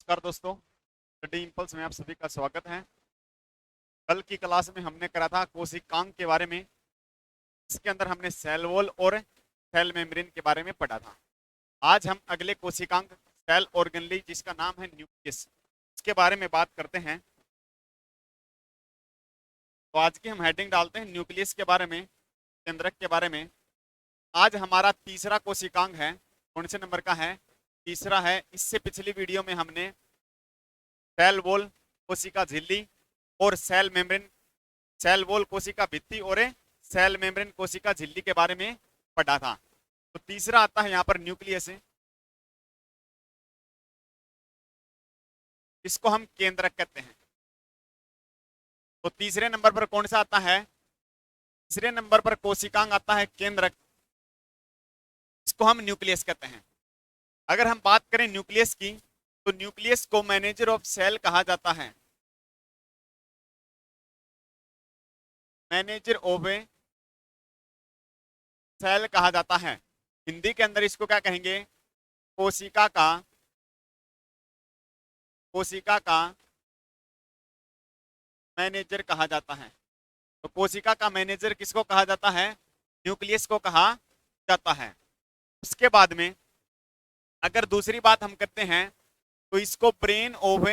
नमस्कार दोस्तों, study impulse में आप सभी का स्वागत है। कल की क्लास में हमने करा था कोशिकांग के बारे में। इसके अंदर हमने सेल वॉल और सेल मेम्ब्रेन के बारे में पढ़ा था। आज हम अगले कोशिकांग सेल ऑर्गेनेली जिसका नाम है न्यूक्लियस, इसके बारे में बात करते हैं। तो आज की हम हेडिंग डालते हैं न्यूक्लियस के बारे में, केंद्रक के बारे में। आज हमारा तीसरा कोशिकांग है। कौन से नंबर का है? तीसरा है। इससे पिछली वीडियो में हमने सेल वॉल, कोशिका झिल्ली और सेल मेम्ब्रेन, सेल वॉल कोशिका भित्ति और सेल मेम्ब्रेन कोशिका झिल्ली के बारे में पढ़ा था। तो तीसरा आता है यहाँ पर न्यूक्लियस है। इसको हम केंद्रक कहते हैं। तो तीसरे नंबर पर कौन सा आता है? तीसरे नंबर पर कोशिकांग आता है केंद्रक। इसको हम न्यूक्लियस कहते हैं। अगर हम बात करें न्यूक्लियस की, तो न्यूक्लियस को मैनेजर ऑफ सेल कहा जाता है। मैनेजर ऑफ सेल कहा जाता है। हिंदी के अंदर इसको क्या कहेंगे? कोशिका का मैनेजर कहा जाता है। तो कोशिका का मैनेजर किसको कहा जाता है? न्यूक्लियस को कहा जाता है। उसके बाद में अगर दूसरी बात हम करते हैं तो इसको ब्रेन ऑफ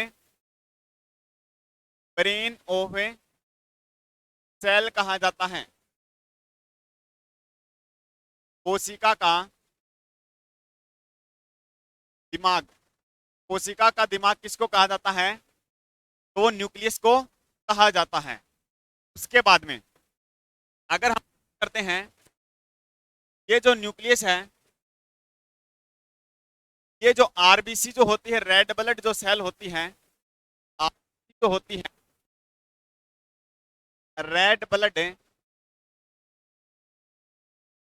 सेल कहा जाता है। कोशिका का दिमाग, कोशिका का दिमाग किसको कहा जाता है? तो न्यूक्लियस को कहा जाता है। उसके बाद में अगर हम करते हैं, ये जो न्यूक्लियस है, ये जो आरबीसी जो होती है, रेड ब्लड जो सेल होती है, आरबीसी जो होती है, रेड ब्लड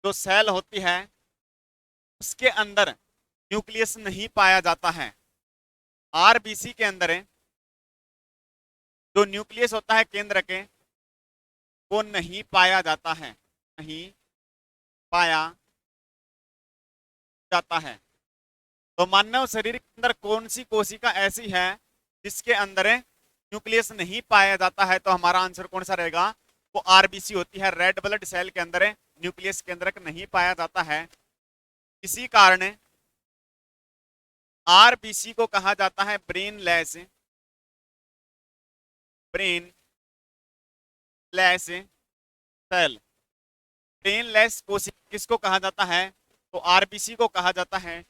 जो सेल होती है, उसके अंदर न्यूक्लियस नहीं पाया जाता है। आरबीसी के अंदर जो न्यूक्लियस होता है केंद्र के, वो नहीं पाया जाता है, नहीं पाया जाता है। तो मानव शरीर के अंदर कौन सी कोशिका ऐसी है जिसके अंदर न्यूक्लियस नहीं पाया जाता है? तो हमारा आंसर कौन सा रहेगा? वो आरबीसी होती है। रेड ब्लड सेल के अंदर न्यूक्लियस केंद्रक नहीं पाया जाता है। इसी कारण आरबीसी को कहा जाता है ब्रेन लेस सेल। ब्रेनलेस कोशिका किसको कहा जाता है? तो आरबीसी को कहा जाता है।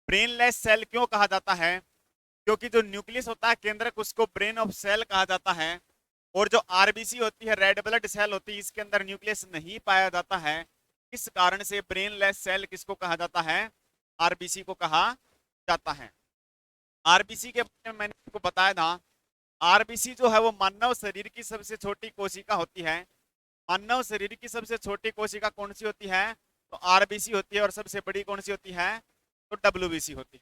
ब्रेनलेस सेल क्यों कहा जाता है? क्योंकि जो न्यूक्लियस होता है केंद्रक, उसको ब्रेन ऑफ सेल कहा जाता है। और जो आरबीसी होती है, रेड ब्लड सेल होती है, इसके अंदर न्यूक्लियस नहीं पाया जाता है। इस कारण से ब्रेनलेस सेल किसको कहा जाता है? आरबीसी को कहा जाता है। आरबीसी के बारे में मैंने आपको बताया था। आरबीसी जो है वो मानव शरीर की सबसे छोटी कोशिका होती है। मानव शरीर की सबसे छोटी कोशिका कौन सी होती है? तो आरबीसी होती है। और सबसे बड़ी कौन सी होती है? तो डब्ल्यूबीसी होती है।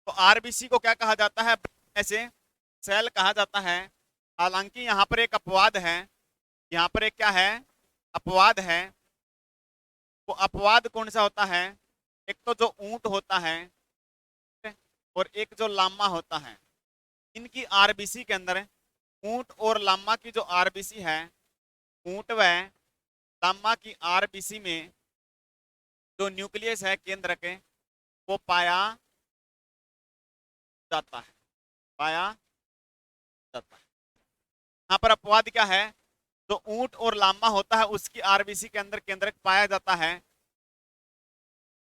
तो आरबीसी को क्या कहा जाता है? ऐसे सेल कहा जाता है। हालांकि यहाँ पर एक अपवाद है। यहाँ पर एक क्या है? अपवाद है। वो अपवाद कौन सा होता है? एक तो जो ऊंट होता है और एक जो लामा होता है। इनकी आरबीसी के अंदर ऊंट और लामा की जो आरबीसी है, ऊंट व लामा की आरबीसी में जो न्यूक्लियस है केंद्र के, वो पाया जाता है, पाया जाता है। यहाँ पर अपवाद क्या है? जो ऊंट और लामा होता है उसकी आरबीसी के अंदर केंद्रक पाया जाता है।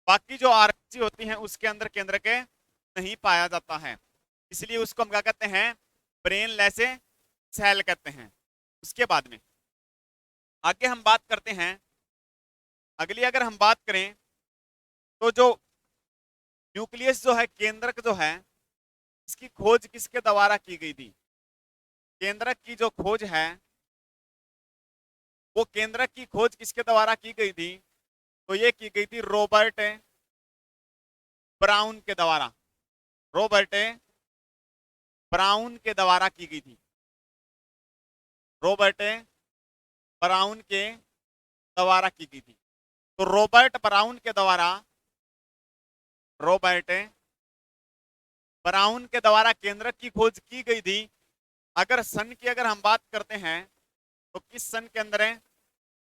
बाकी जो आरबीसी होती है उसके अंदर केंद्रक नहीं पाया जाता है। इसलिए उसको हम क्या कहते हैं? ब्रेनलेस सेल कहते हैं। उसके बाद में आगे हम बात करते हैं। अगली अगर हम बात करें तो जो न्यूक्लियस जो है, केंद्रक जो है, इसकी खोज किसके द्वारा की गई थी? केंद्रक की जो खोज है, वो केंद्रक की खोज किसके द्वारा की गई थी? तो ये की गई थी रॉबर्ट ब्राउन के द्वारा। रॉबर्ट ब्राउन के द्वारा की गई थी। रॉबर्ट ब्राउन के द्वारा की गई थी। तो रॉबर्ट ब्राउन के द्वारा केंद्रक की खोज की गई थी। अगर सन की अगर हम बात करते हैं तो किस सन के अंदर है?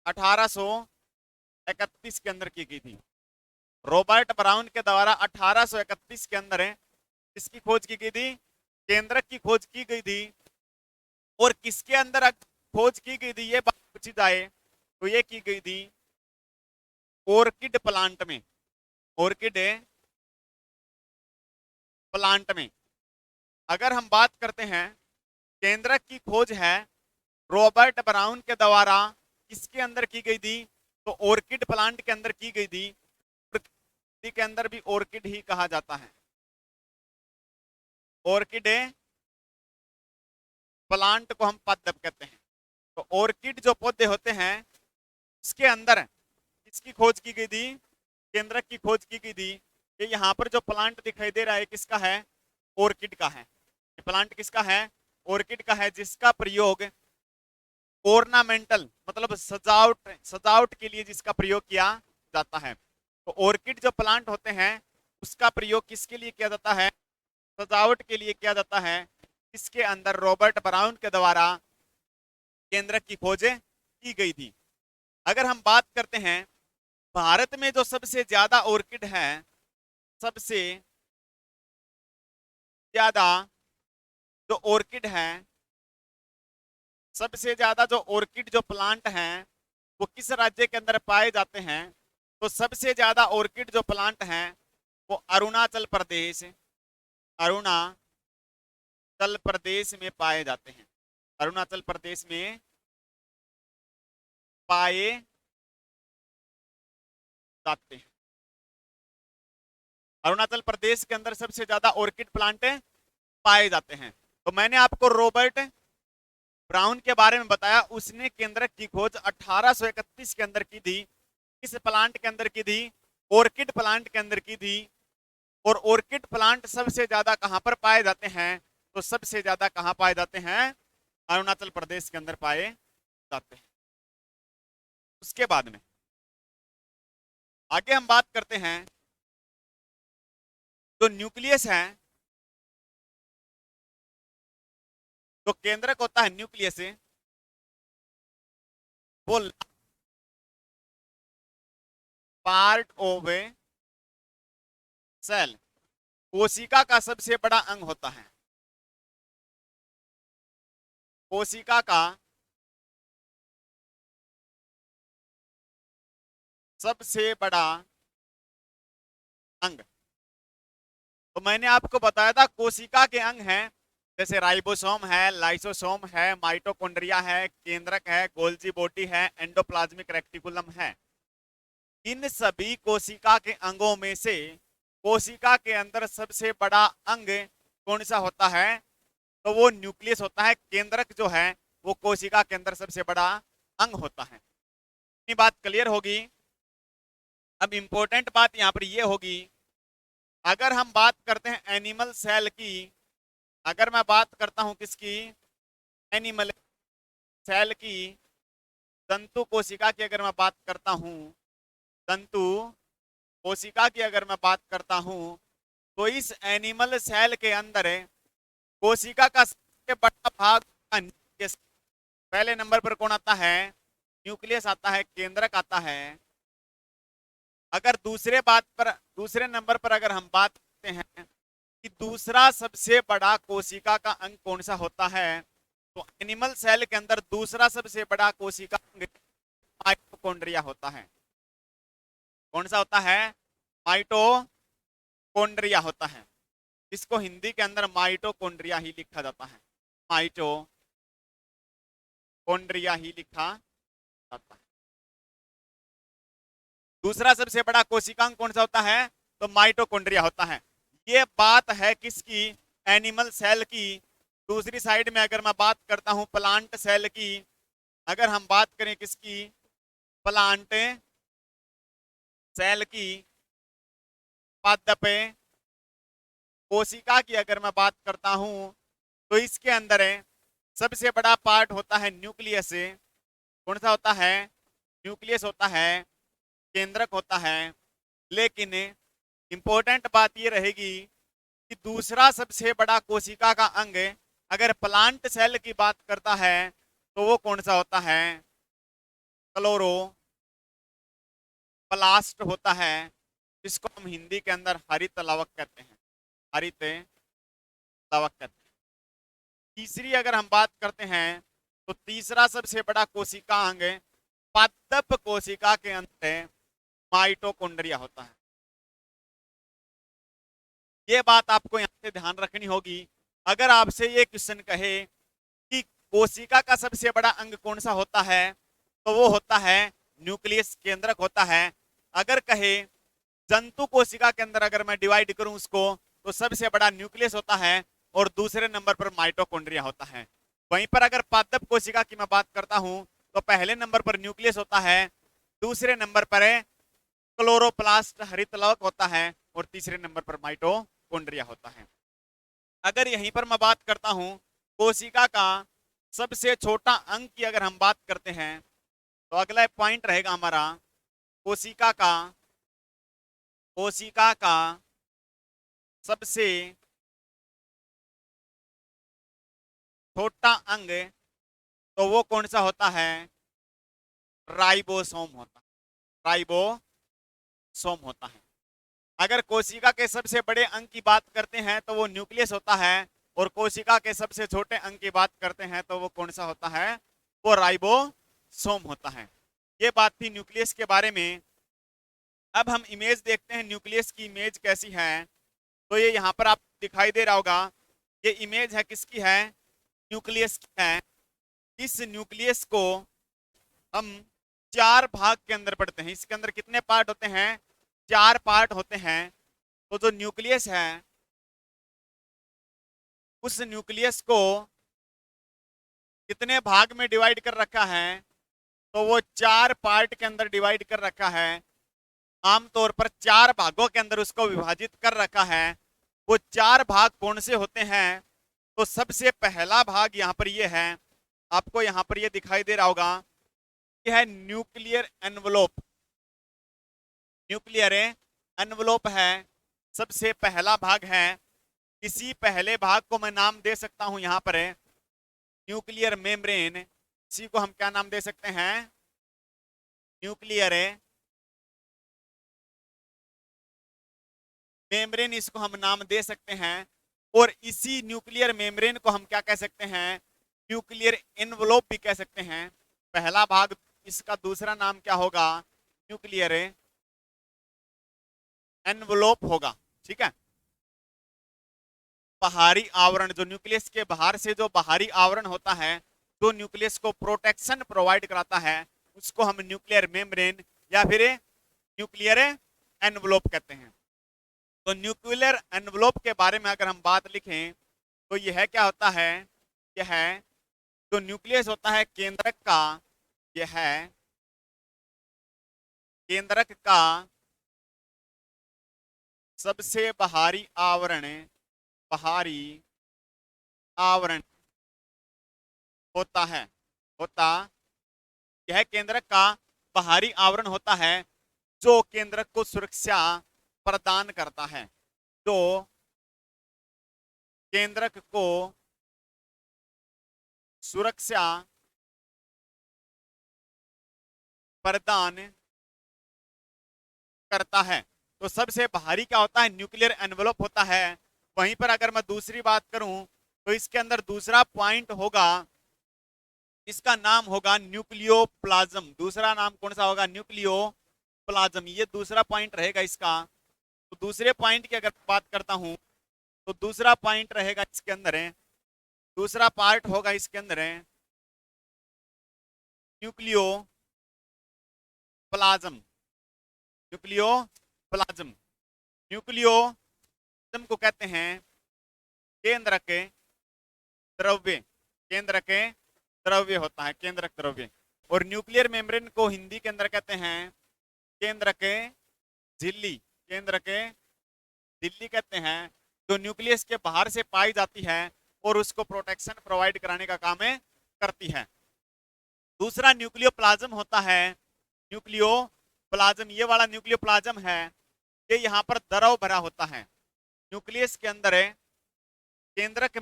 1831 के अंदर की गई थी। रॉबर्ट ब्राउन के द्वारा 1831 के अंदर है किसकी खोज की गई थी? केंद्रक की खोज की गई थी। और किसके अंदर खोज की गई थी ये बात पूछी जाए तो ये की गई थी ऑर्किड प्लांट में। ऑर्किड प्लांट में अगर हम बात करते हैं केंद्रक की खोज है रॉबर्ट ब्राउन के द्वारा किसके अंदर की गई थी? तो ऑर्किड प्लांट के अंदर की गई थी। के अंदर भी ऑर्किड ही कहा जाता है। ऑर्किड प्लांट को हम पादप कहते हैं। तो ऑर्किड जो पौधे होते हैं उसके अंदर किसकी खोज की गई थी? केंद्रक की खोज की गई थी। ये यहाँ पर जो प्लांट दिखाई दे रहा है किसका है? ऑर्किड का है। ये प्लांट किसका है? ऑर्किड का है, जिसका प्रयोग ऑर्नामेंटल मतलब सजावट के लिए जिसका प्रयोग किया जाता है। तो ऑर्किड जो प्लांट होते हैं उसका प्रयोग किसके लिए किया जाता है? सजावट के लिए किया जाता है। इसके अंदर रॉबर्ट ब्राउन के द्वारा केंद्रक की खोज की गई थी। अगर हम बात करते हैं भारत में जो सबसे ज्यादा ऑर्किड है, सबसे ज्यादा जो ऑर्किड है, सबसे ज्यादा जो ऑर्किड जो प्लांट हैं वो किस राज्य के अंदर पाए जाते हैं? तो सबसे ज्यादा ऑर्किड जो प्लांट हैं वो अरुणाचल प्रदेश में पाए जाते हैं। अरुणाचल प्रदेश में पाए जाते हैं। अरुणाचल प्रदेश के अंदर सबसे ज्यादा ऑर्किड प्लांट पाए जाते हैं। तो मैंने आपको रॉबर्ट ब्राउन के बारे में बताया, उसने केंद्रक की खोज 1831 के अंदर की थी। किस प्लांट के अंदर की थी? ऑर्किड प्लांट के अंदर की थी। और ऑर्किड प्लांट सबसे ज्यादा कहां पर पाए जाते हैं? तो सबसे ज्यादा कहां पाए जाते हैं? अरुणाचल प्रदेश के अंदर पाए जाते हैं। उसके बाद में आगे हम बात करते हैं जो न्यूक्लियस है, तो केंद्रक होता है न्यूक्लियस, वो पार्ट ऑफ ए सेल कोशिका का सबसे बड़ा अंग होता है। कोशिका का सबसे बड़ा अंग। तो मैंने आपको बताया था कोशिका के अंग हैं जैसे राइबोसोम है, लाइसोसोम है, माइटोकॉन्ड्रिया है, केंद्रक है, गोल्जी बॉडी है, एंडोप्लाज्मिक रेक्टिकुलम है। इन सभी कोशिका के अंगों में से कोशिका के अंदर सबसे बड़ा अंग कौन सा होता है? तो वो न्यूक्लियस होता है। केंद्रक जो है वो कोशिका के अंदर सबसे बड़ा अंग होता है। इतनी बात क्लियर होगी। अब इंपॉर्टेंट बात यहां पर ये होगी, अगर हम बात करते हैं एनिमल सेल की, अगर मैं बात करता हूं किसकी? एनिमल सेल की, तंतु कोशिका की अगर मैं बात करता हूं, तंतु कोशिका की अगर मैं बात करता हूं, तो इस एनिमल सेल के अंदर कोशिका का सबसे बड़ा भाग न्यूक्लियस। पहले नंबर पर कौन आता है? न्यूक्लियस आता है, केंद्रक आता है। अगर दूसरे नंबर पर अगर हम बात करते हैं कि दूसरा सबसे बड़ा कोशिका का अंग कौन सा होता है, तो एनिमल सेल के अंदर दूसरा सबसे बड़ा कोशिका अंग माइटोकॉन्ड्रिया होता है। कौन सा होता है? माइटोकॉन्ड्रिया होता है। इसको हिंदी के अंदर माइटोकॉन्ड्रिया ही लिखा जाता है। माइटोकॉन्ड्रिया ही लिखा जाता है। दूसरा सबसे बड़ा कोशिकांग कौन सा होता है? तो माइटोकॉन्ड्रिया होता है। ये बात है किसकी? एनिमल सेल की। दूसरी साइड में अगर मैं बात करता हूं प्लांट सेल की, अगर हम बात करें किसकी? प्लांट सेल की, पादप कोशिका की अगर मैं बात करता हूं, तो इसके अंदर सबसे बड़ा पार्ट होता है न्यूक्लियस। कौन सा होता है? न्यूक्लियस होता है, केंद्रक होता है। लेकिन इंपॉर्टेंट बात ये रहेगी कि दूसरा सबसे बड़ा कोशिका का अंग अगर प्लांट सेल की बात करता है तो वो कौन सा होता है? क्लोरो प्लास्ट होता है, जिसको हम हिंदी के अंदर हरित लवक कहते हैं। हरित लवक कहते हैं। तीसरी अगर हम बात करते हैं तो तीसरा सबसे बड़ा कोशिका अंग पादप कोशिका के अंदर माइटोकॉन्ड्रिया होता है। ये बात आपको यहां से ध्यान रखनी होगी। अगर आपसे ये क्वेश्चन कहे कि कोशिका का सबसे बड़ा अंग कौन सा होता है, तो वो होता है न्यूक्लियस, केंद्रक होता है। अगर कहे जंतु कोशिका के अंदर अगर मैं डिवाइड करूं उसको, तो सबसे बड़ा न्यूक्लियस होता है और दूसरे नंबर पर माइटोकॉन्ड्रिया होता है। वहीं पर अगर पादप कोशिका की मैं बात करता हूं तो पहले नंबर पर न्यूक्लियस होता है, दूसरे नंबर पर क्लोरोप्लास्ट हरित लवक होता है और तीसरे नंबर पर माइटोकॉन्ड्रिया होता है। अगर यहीं पर मैं बात करता हूं कोशिका का सबसे छोटा अंग की अगर हम बात करते हैं, तो अगला पॉइंट रहेगा हमारा कोशिका का सबसे छोटा अंग, तो वो कौन सा होता है? राइबोसोम होता है। राइबोसोम होता है। अगर कोशिका के सबसे बड़े अंग की बात करते हैं तो वो न्यूक्लियस होता है, और कोशिका के सबसे छोटे अंग की बात करते हैं तो वो कौन सा होता है? वो राइबोसोम होता है। ये बात थी न्यूक्लियस के बारे में। अब हम इमेज देखते हैं, न्यूक्लियस की इमेज कैसी है। तो ये यहाँ पर आप दिखाई दे रहा होगा, ये इमेज है किसकी है? न्यूक्लियस की है। इस न्यूक्लियस को हम 4 भाग के अंदर पढ़ते हैं। इसके अंदर कितने पार्ट होते हैं? 4 पार्ट होते हैं। तो जो न्यूक्लियस है, उस न्यूक्लियस को कितने भाग में डिवाइड कर रखा है? तो वो 4 पार्ट के अंदर डिवाइड कर रखा है। आमतौर पर 4 भागों के अंदर उसको विभाजित कर रखा है। वो 4 भाग कौन से होते हैं? तो सबसे पहला भाग यहाँ पर ये है, आपको यहाँ पर ये दिखाई दे रहा होगा, यह है न्यूक्लियर एनवलोप। न्यूक्लियर एनवलोप है, सबसे पहला भाग है। इसी पहले भाग को मैं नाम दे सकता हूं यहाँ पर न्यूक्लियर मेम्ब्रेन। इसी को हम क्या नाम दे सकते हैं? न्यूक्लियर मेम्ब्रेन, इसको हम नाम दे सकते हैं। और इसी न्यूक्लियर मेम्ब्रेन को हम क्या कह सकते हैं? न्यूक्लियर एनवलोप भी कह सकते हैं। पहला भाग, इसका दूसरा नाम क्या होगा? न्यूक्लियर एनवलोप होगा। ठीक है। बाहरी आवरण, जो न्यूक्लियस के बाहर से जो बाहरी आवरण होता है, जो न्यूक्लियस को प्रोटेक्शन प्रोवाइड कराता है, उसको हम न्यूक्लियर मेम्ब्रेन या फिर न्यूक्लियर एनवलोप कहते हैं। तो न्यूक्लियर एनवलोप के बारे में अगर हम बात लिखें तो यह क्या होता है? यह जो न्यूक्लियस होता है केंद्रक का, यह केंद्रक का सबसे बाहरी आवरण होता है। यह केंद्रक का बाहरी आवरण होता है, जो केंद्रक को सुरक्षा प्रदान करता है। जो केंद्रक को सुरक्षा प्रदान करता है। तो सबसे बाहरी क्या होता है? न्यूक्लियर एनवलप होता है। वहीं पर अगर मैं दूसरी बात करूं तो इसके अंदर दूसरा पॉइंट होगा, इसका नाम होगा न्यूक्लियोप्लाज्म। दूसरा नाम कौन सा होगा? न्यूक्लियोप्लाज्म। ये दूसरा पॉइंट रहेगा इसका। तो दूसरे पॉइंट की अगर बात करता हूं तो दूसरा पॉइंट रहेगा इसके अंदर दूसरा पार्ट होगा इसके अंदर न्यूक्लियोप्लाज्म। न्यूक्लियोप्लाज्म को कहते हैं केंद्रक द्रव्य। केंद्रक द्रव्य होता है, केंद्रक द्रव्य। और न्यूक्लियर मेम्ब्रेन को हिंदी के अंदर कहते हैं केंद्रक झिल्ली। केंद्रक झिल्ली कहते हैं, जो न्यूक्लियस के बाहर से पाई जाती है और उसको प्रोटेक्शन प्रोवाइड कराने का काम करती है। दूसरा न्यूक्लियोप्लाज्म होता है। न्यूक्लियोप्लाज्म, ये वाला न्यूक्लियोप्लाज्म है, ये यहाँ पर द्रव भरा होता है। न्यूक्लियस के अंदर है केंद्रक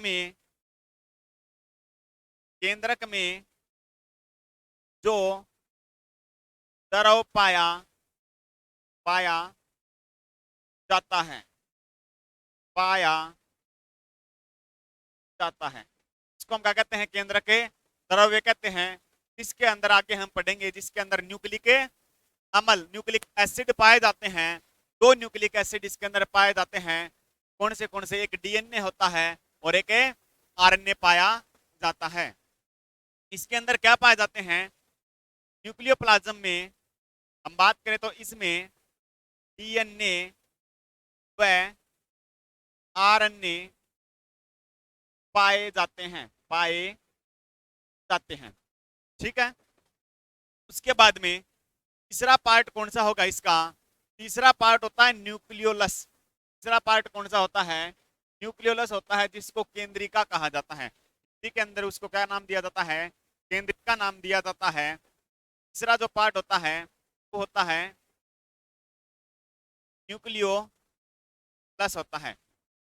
में जो द्रव पाया जाता है पाया जाता है इसको हम क्या कहते हैं? केंद्र के द्रव्य कहते हैं। इसके अंदर आगे हम पढ़ेंगे जिसके अंदर न्यूक्लिक न्यूक्लिक एसिड पाए जाते हैं। दो न्यूक्लिक एसिड इसके अंदर पाए जाते हैं। कौन से? एक डीएनए होता है और एक आरएनए पाया जाता है। इसके अंदर क्या पाए जाते हैं? न्यूक्लियोप्लाज्म में हम बात करें तो इसमें डीएनए व आरएनए पाए जाते हैं। ठीक है। उसके बाद में तीसरा पार्ट कौन सा होगा इसका? तीसरा पार्ट होता है न्यूक्लियोलस। तीसरा पार्ट कौन सा होता है? न्यूक्लियोलस होता है, जिसको केंद्रिका कहा जाता है। हिंदी के अंदर उसको क्या नाम दिया जाता है? केंद्रिका नाम दिया जाता है। तीसरा जो पार्ट होता है वो होता है न्यूक्लियोलस होता है।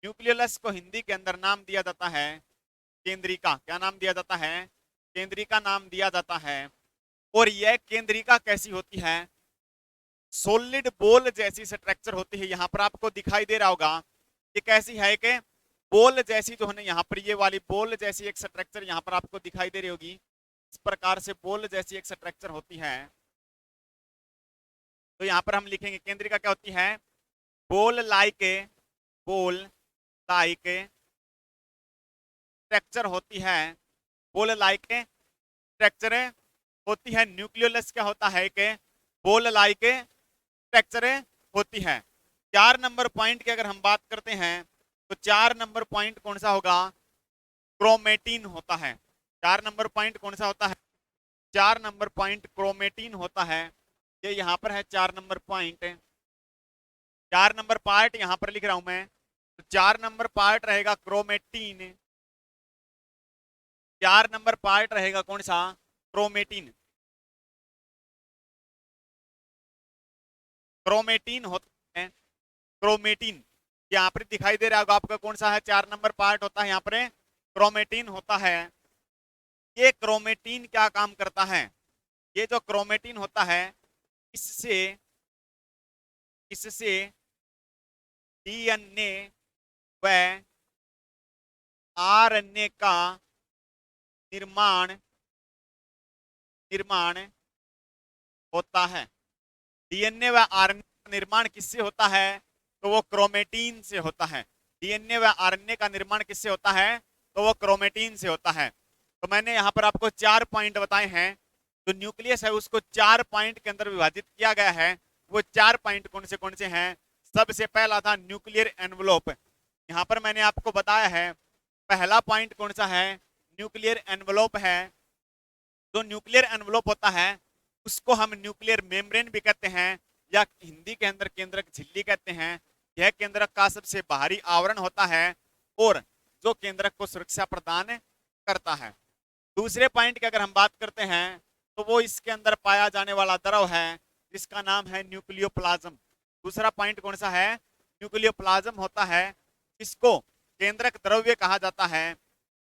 न्यूक्लियोलस को हिंदी के अंदर नाम दिया जाता है केंद्रिका। क्या नाम दिया जाता है? केंद्रिका नाम दिया जाता है। और यह केंद्रिका कैसी होती है? सॉलिड बॉल जैसी स्ट्रक्चर होती है। यहाँ पर आपको दिखाई दे रहा होगा ये कैसी है? कि बॉल जैसी जो है ना, यहाँ पर ये वाली बॉल जैसी एक स्ट्रक्चर यहाँ पर आपको दिखाई दे रही होगी। इस प्रकार से बॉल जैसी एक स्ट्रक्चर होती है। तो यहाँ पर हम लिखेंगे केंद्रिका क्या होती है? बॉल लाइक स्ट्रक्चर होती है। बॉल लाइक स्ट्रक्चर होती है। न्यूक्लियोलस क्या होता है? कि बॉल लाइक स्ट्रक्चर होती है। 4 नंबर पॉइंट की अगर हम बात करते हैं तो 4 नंबर पॉइंट कौन सा होगा? क्रोमेटिन होता है। 4 नंबर पॉइंट कौन सा होता है? 4 नंबर पॉइंट क्रोमेटिन होता है। ये यहाँ पर है 4 नंबर पॉइंट। 4 नंबर पार्ट यहाँ पर लिख रहा हूं मैं। तो 4 नंबर पार्ट रहेगा क्रोमेटिन। 4 नंबर पार्ट रहेगा कौन सा? क्रोमेटिन। क्रोमेटिन होता है। क्रोमेटिन यहाँ पर दिखाई दे रहा होगा आपका कौन सा है? 4 नंबर पार्ट होता है यहाँ पर क्रोमेटिन होता है। ये क्रोमेटिन क्या काम करता है? ये जो क्रोमेटिन होता है इससे डीएनए व आरएनए का निर्माण होता है। डीएनए व आरएनए का निर्माण किससे होता है? तो वो क्रोमेटिन से होता है। डीएनए व आरएनए का निर्माण किससे होता है? तो वो क्रोमेटिन से होता है। तो मैंने यहाँ पर आपको 4 पॉइंट बताए हैं। जो न्यूक्लियस है उसको 4 पॉइंट के अंदर विभाजित किया गया है। वो 4 पॉइंट कौन से हैं? सबसे पहला था न्यूक्लियर एनवलप। यहाँ पर मैंने आपको बताया है पहला पॉइंट कौन सा है? न्यूक्लियर एनवलप है। जो न्यूक्लियर एनवलप होता है उसको हम न्यूक्लियर मेम्ब्रेन भी कहते हैं, या हिंदी के अंदर केंद्रक झिल्ली कहते हैं। यह केंद्रक का सबसे बाहरी आवरण होता है और जो केंद्रक को सुरक्षा प्रदान करता है। दूसरे पॉइंट की अगर हम बात करते हैं तो वो इसके अंदर पाया जाने वाला द्रव है जिसका नाम है न्यूक्लियोप्लाज्म। दूसरा पॉइंट कौन सा है? न्यूक्लियोप्लाज्म होता है, इसको केंद्रक द्रव्य कहा जाता है।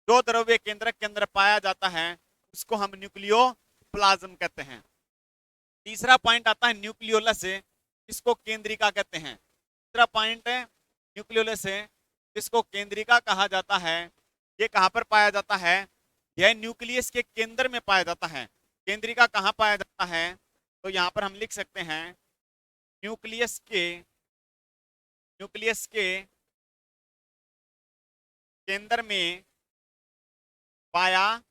जो द्रव्य केंद्रक के अंदर पाया जाता है उसको हम न्यूक्लियोप्लाज्म कहते हैं। तीसरा पॉइंट आता है न्यूक्लियोलस, इसको केंद्रिका कहते हैं। तीसरा पॉइंट है न्यूक्लियोलस, इसको केंद्रिका कहा जाता है। ये कहां पर पाया जाता है? यह न्यूक्लियस के केंद्र में पाया जाता है। केंद्रिका कहां पाया जाता है? तो यहां पर हम लिख सकते हैं न्यूक्लियस के केंद्र में पाया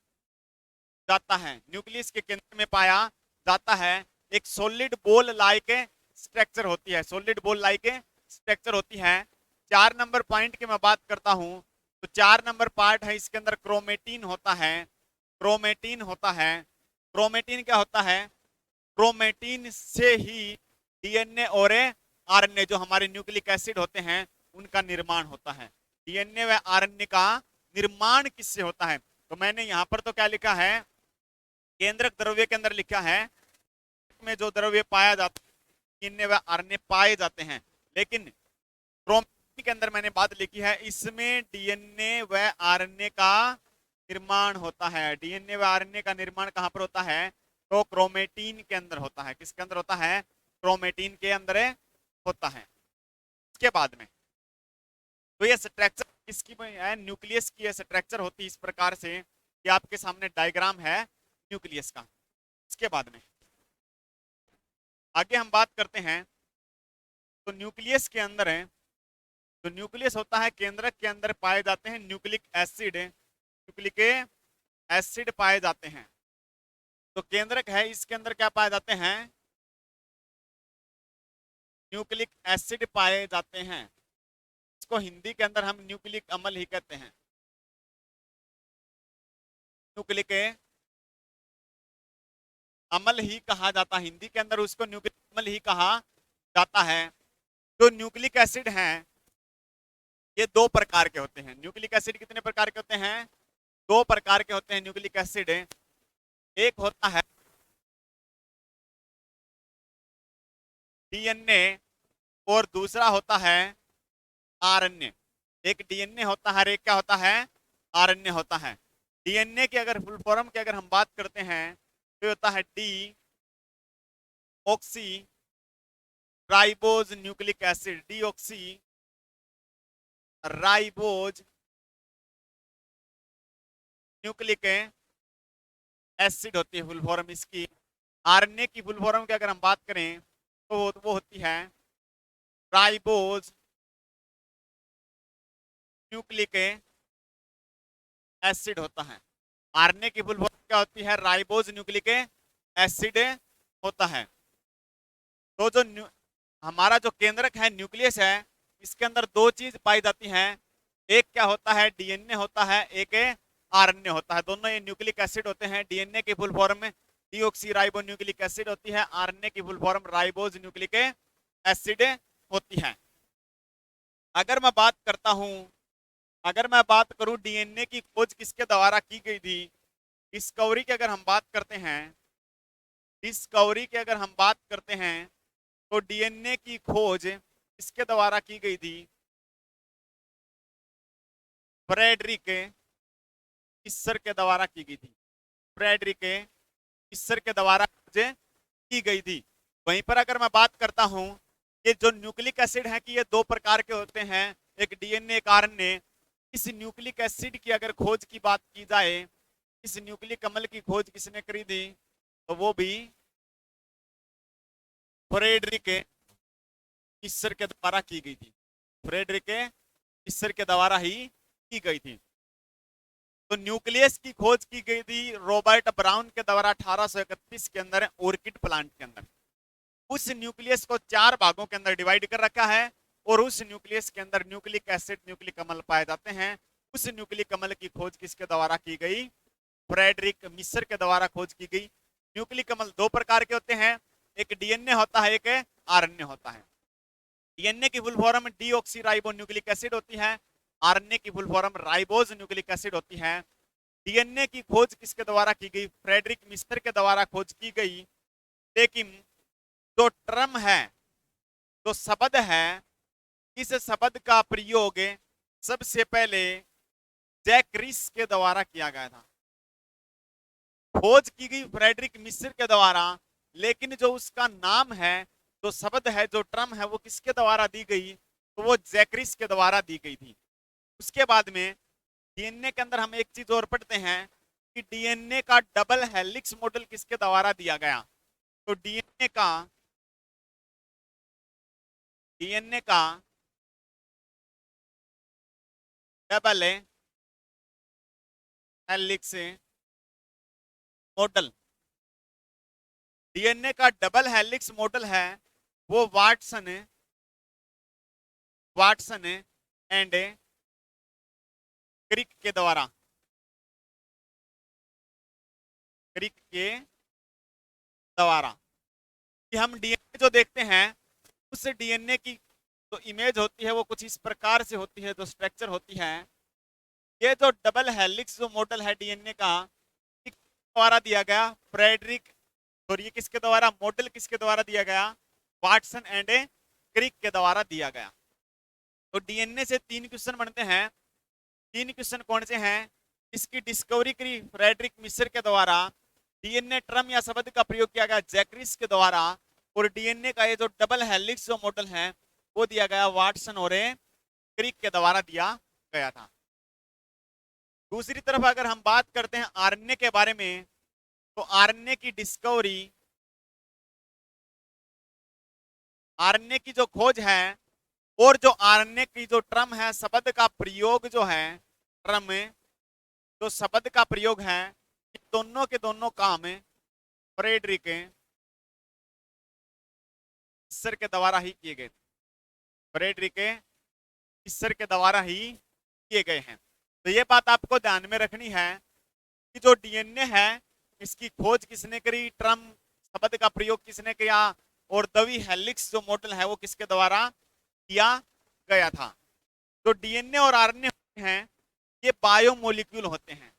जाता है। न्यूक्लियस के केंद्र में पाया जाता है। एक सॉलिड बॉल लाइक स्ट्रक्चर होती है। सॉलिड बॉल लाइक स्ट्रक्चर होती है। 4 नंबर पॉइंट की मैं बात करता हूं तो 4 नंबर पार्ट है, इसके अंदर क्रोमेटिन होता है। क्रोमेटिन होता है। क्रोमेटिन क्या होता है? क्रोमेटिन से ही डीएनए और आरएनए जो हमारे न्यूक्लिक एसिड होते हैं उनका निर्माण होता है। डीएनए व आरएनए का निर्माण किससे होता है? तो मैंने यहां पर तो क्या लिखा है? केंद्रक द्रव्य के अंदर लिखा है में जो द्रव्य पाया जाता है डीएनए व आरएनए पाए जाते हैं, लेकिन के अंदर मैंने बात लिखी है, इसमें डीएनए व आरएनए का निर्माण होता है। डीएनए व आरएनए का निर्माण कहां पर होता है? तो क्रोमेटिन के अंदर होता है। किसके अंदर होता है? क्रोमेटिन के अंदर होता है। इसके बाद में तो ये स्ट्रक्चर किसकी है? न्यूक्लियस की स्ट्रक्चर होती है इस प्रकार से कि आपके सामने डायग्राम है न्यूक्लियस का। इसके बाद में आगे हम बात करते हैं, तो न्यूक्लियस के अंदर है, तो न्यूक्लियस होता है केंद्रक के अंदर पाए जाते हैं न्यूक्लिक एसिड, न्यूक्लिक एसिड पाए जाते हैं। तो केंद्रक है, इसके अंदर क्या पाए जाते हैं? न्यूक्लिक एसिड पाए जाते हैं। इसको हिंदी के अंदर हम न्यूक्लिक अम्ल ही कहते हैं। न्यूक्लिक अम्ल ही कहा जाता है, हिंदी के अंदर उसको न्यूक्लिक अम्ल ही कहा जाता है। जो न्यूक्लिक एसिड हैं ये दो प्रकार के होते हैं। न्यूक्लिक एसिड कितने प्रकार के होते हैं? दो प्रकार के होते हैं न्यूक्लिक एसिड। एक होता है डीएनए और दूसरा होता है आरएनए। एक डीएनए होता है और एक क्या होता है? आरएनए होता है। डीएनए की अगर फुल फॉर्म की अगर हम बात करते हैं तो होता है D oxy ribose nucleic acid. D oxy ribose nucleic acid होती है फुल फॉर्म इसकी। आरएनए की फुल फॉर्म की अगर हम बात करें तो वो होती है राइबोज न्यूक्लिक एसिड होता है। आरएनए की फुल फॉर्म क्या होती है? राइबोज न्यूक्लिक एसिड होता है। तो जो हमारा जो केंद्रक है न्यूक्लियस है, इसके अंदर दो चीज पाई जाती हैं। एक क्या होता है? डीएनए होता है, एक आरएनए होता है। दोनों ये न्यूक्लिक एसिड होते हैं। डीएनए की फुल फॉर्म में डीऑक्सी राइबो न्यूक्लिक एसिड होती है, आरएनए की full form ribose nucleic acid होती है। अगर मैं बात करता हूं, अगर मैं बात करूं डीएनए की खोज किसके द्वारा की गई थी? डिस्कवरी की अगर हम बात करते हैं, डिस्कवरी की अगर हम बात करते हैं तो डीएनए की खोज किसके द्वारा की गई थी? फ्रेडरिक किस्सर के द्वारा की गई थी। फ्रेडरिक किस्सर के द्वारा खोज की गई थी। वहीं पर अगर मैं बात करता हूं, ये जो न्यूक्लिक एसिड है कि ये दो प्रकार के होते हैं, एक डीएनए एक आरएनए। इस न्यूक्लिक एसिड की अगर खोज की बात की जाए, इस न्यूक्लिक अम्ल की खोज किसने करी थी? तो वो भी फ्रेडरिक किस्सर के द्वारा की गई थी। फ्रेडरिक किस्सर के द्वारा ही की गई थी। तो न्यूक्लियस की खोज की गई थी रॉबर्ट ब्राउन के द्वारा 1831 के अंदर ऑर्किड प्लांट के अंदर। उस न्यूक्लियस को 4 भागों के अंदर डिवाइड कर रखा है और उस न्यूक्लियस के अंदर न्यूक्लिक एसिड न्यूक्लिक अम्ल पाए जाते हैं। उस न्यूक्लिक अम्ल की खोज किसके द्वारा की गई? फ्रेडरिक मिस्र के द्वारा खोज की गई। न्यूक्लिक अम्ल दो प्रकार के होते हैं, एक डीएनए होता है, एक आरएनए होता है। डीएनए की full form deoxyribo nucleic acid होती है, आरएनए की full form ribose nucleic acid होती है। डीएनए की खोज किसके द्वारा की गई? फ्रेडरिक मिस्र के द्वारा खोज की गई। लेकिन जो टर्म है, जो शब्द है, इस शब्द का प्रयोग सबसे पहले जैक रीस के द्वारा किया गया था। खोज की गई फ्रेडरिक मिस्र के द्वारा, लेकिन जो उसका नाम है, जो शब्द है, जो टर्म है, वो किसके द्वारा दी गई? तो वो जैक्रिस के द्वारा दी गई थी। उसके बाद में डीएनए के अंदर हम एक चीज और पढ़ते हैं कि डीएनए का डबल हेलिक्स मॉडल किसके द्वारा दिया गया? तो डीएनए का डबल हेलिक्स मॉडल, डीएनए का डबल हेलिक्स मॉडल है वो वाटसन एंड क्रिक के द्वारा, क्रिक के द्वारा, कि हम डीएनए जो देखते हैं उस डीएनए की जो इमेज होती है वो कुछ इस प्रकार से होती है, जो स्ट्रक्चर होती है। ये जो डबल हेलिक्स जो मॉडल है डीएनए का, द्वारा दिया गया फ्रेडरिक, और ये किसके द्वारा? मॉडल किसके द्वारा दिया गया? वाटसन एंड क्रिक के द्वारा दिया गया। तो डीएनए से 3 क्वेश्चन बनते हैं। 3 क्वेश्चन कौन से हैं? इसकी डिस्कवरी करी फ्रेडरिक मिस्र के द्वारा, डीएनए ट्रम या शब्द का प्रयोग किया गया जैक्रिस के द्वारा, और डीएनए का ये जो डबल हेलिक्स जो मॉडल है वो दिया गया वाटसन और क्रिक के द्वारा दिया गया था। दूसरी तरफ अगर हम बात करते हैं आरएनए के बारे में, तो आरएनए की डिस्कवरी, आरएनए की जो खोज है और जो आरएनए की जो ट्रम है शब्द का प्रयोग जो है, ट्रम जो शब्द का प्रयोग है, दोनों के दोनों काम फ्रेडरिक मिस्र के द्वारा ही किए गए थे। फ्रेडरिक मिस्र के द्वारा ही किए गए हैं। तो ये बात आपको ध्यान में रखनी है कि जो डीएनए है इसकी खोज किसने करी, ट्रम शब्द का प्रयोग किसने किया, और दवी हेलिक्स जो मॉडल है वो किसके द्वारा किया गया था। तो डीएनए और आरएनए हैं ये बायोमोलिक्यूल होते हैं।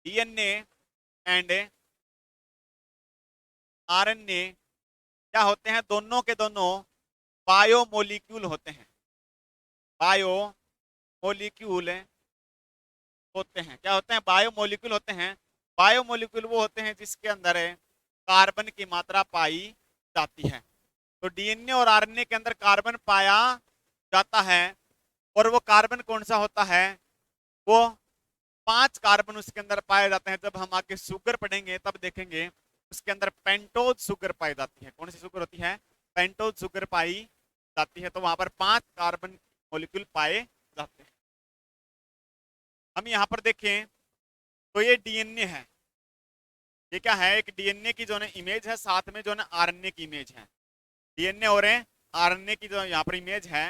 डीएनए एंड आरएनए क्या होते हैं? दोनों के दोनों बायोमोलिक्यूल होते हैं। बायोमोलिक्यूल होते हैं। क्या होते हैं? बायोमोलिक्यूल होते हैं। बायोमोलिक्यूल वो होते हैं जिसके अंदर कार्बन की मात्रा पाई जाती है। तो डीएनए और आरएनए के अंदर कार्बन पाया जाता है, और वो कार्बन कौन सा होता है? वो 5 कार्बन उसके अंदर पाए जाते हैं। जब हम आगे शुगर पढ़ेंगे तब देखेंगे उसके अंदर पेंटोज शुगर पाई जाती है। कौन सी शुगर होती है? पेंटोज शुगर पाई जाती है। तो वहां पर 5 कार्बन मॉलिक्यूल पाए जाते हैं। हम यहाँ पर देखें तो ये डीएनए है। ये क्या है? एक डीएनए की जो है इमेज है, साथ में जो है आरएनए की इमेज है। डीएनए और आरएनए की जो यहाँ पर इमेज है,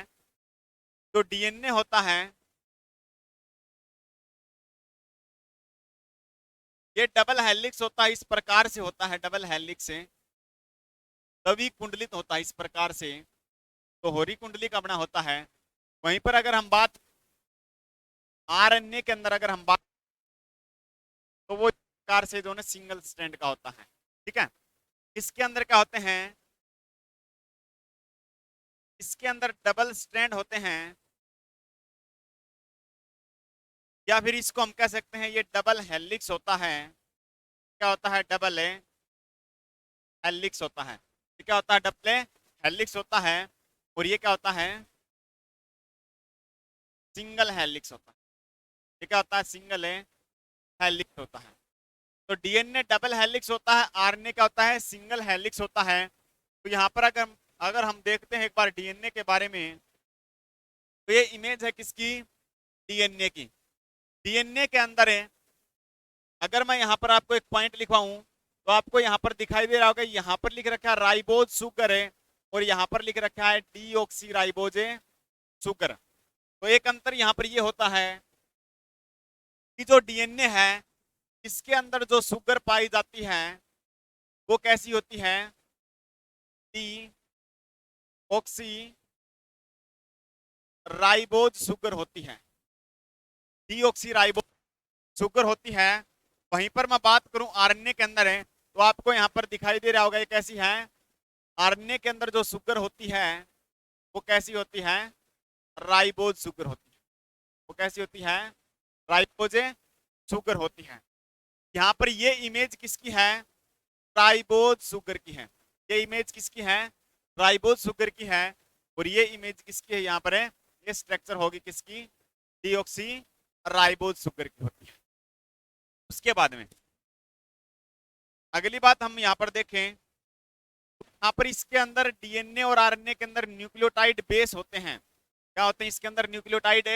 जो डीएनए होता है ये डबल हेलिक्स होता है। इस प्रकार से होता है, डबल हेलिक्स से तभी कुंडलित होता है इस प्रकार से, तो होरी कुंडली का बना होता है। वहीं पर अगर हम बात आरएनए के अंदर अगर हम बात, तो वो प्रकार से जो है सिंगल स्ट्रैंड का होता है। ठीक है, इसके अंदर क्या होते हैं? इसके अंदर डबल स्ट्रैंड होते हैं, या फिर इसको हम कह सकते हैं ये डबल हेलिक्स होता है। क्या होता है? डबल हेलिक्स होता है। ये क्या होता है? डबल हेलिक्स होता है। और ये क्या होता है? सिंगल हेलिक्स होता है। ये क्या होता है? सिंगल हेलिक्स होता है। तो डीएनए डबल हेलिक्स होता है, आरएनए क्या होता है? सिंगल हेलिक्स होता है। तो यहाँ पर अगर हम देखते हैं एक बार डीएनए के बारे में, तो ये इमेज है किसकी? डीएनए की। डीएनए के अंदर है, अगर मैं यहाँ पर आपको एक पॉइंट लिखवाऊं तो आपको यहाँ पर दिखाई दे रहा होगा, यहाँ पर लिख रखा है राइबोज शुगर है, और यहाँ पर लिख रखा है डीऑक्सी राइबोज शुगर। तो एक अंतर यहाँ पर ये होता है कि जो डीएनए है इसके अंदर जो शुगर पाई जाती है वो कैसी होती है? डीऑक्सी राइबोज शुगर होती है। डीऑक्सी राइबोज शुगर होती है। वहीं पर मैं बात करूं आरएनए के अंदर है, तो आपको यहाँ पर दिखाई दे रहा होगा ये कैसी है? आरएनए के अंदर जो शुगर होती है वो कैसी होती है? राइबोज शुगर होती है। वो कैसी होती है? राइबोज शुगर होती है। यहाँ पर ये इमेज किसकी है? राइबोज शुगर की है। ये इमेज किसकी है? राइबोज शुगर की है। और ये इमेज किसकी है? यहाँ पर है, ये स्ट्रक्चर होगी किसकी? डीऑक्सी राइबोज शुगर की होती है। उसके बाद में अगली बात हम यहाँ पर देखें, यहाँ पर इसके अंदर डीएनए और आरएनए के अंदर न्यूक्लियोटाइड बेस होते हैं। क्या होते हैं? इसके अंदर न्यूक्लियोटाइड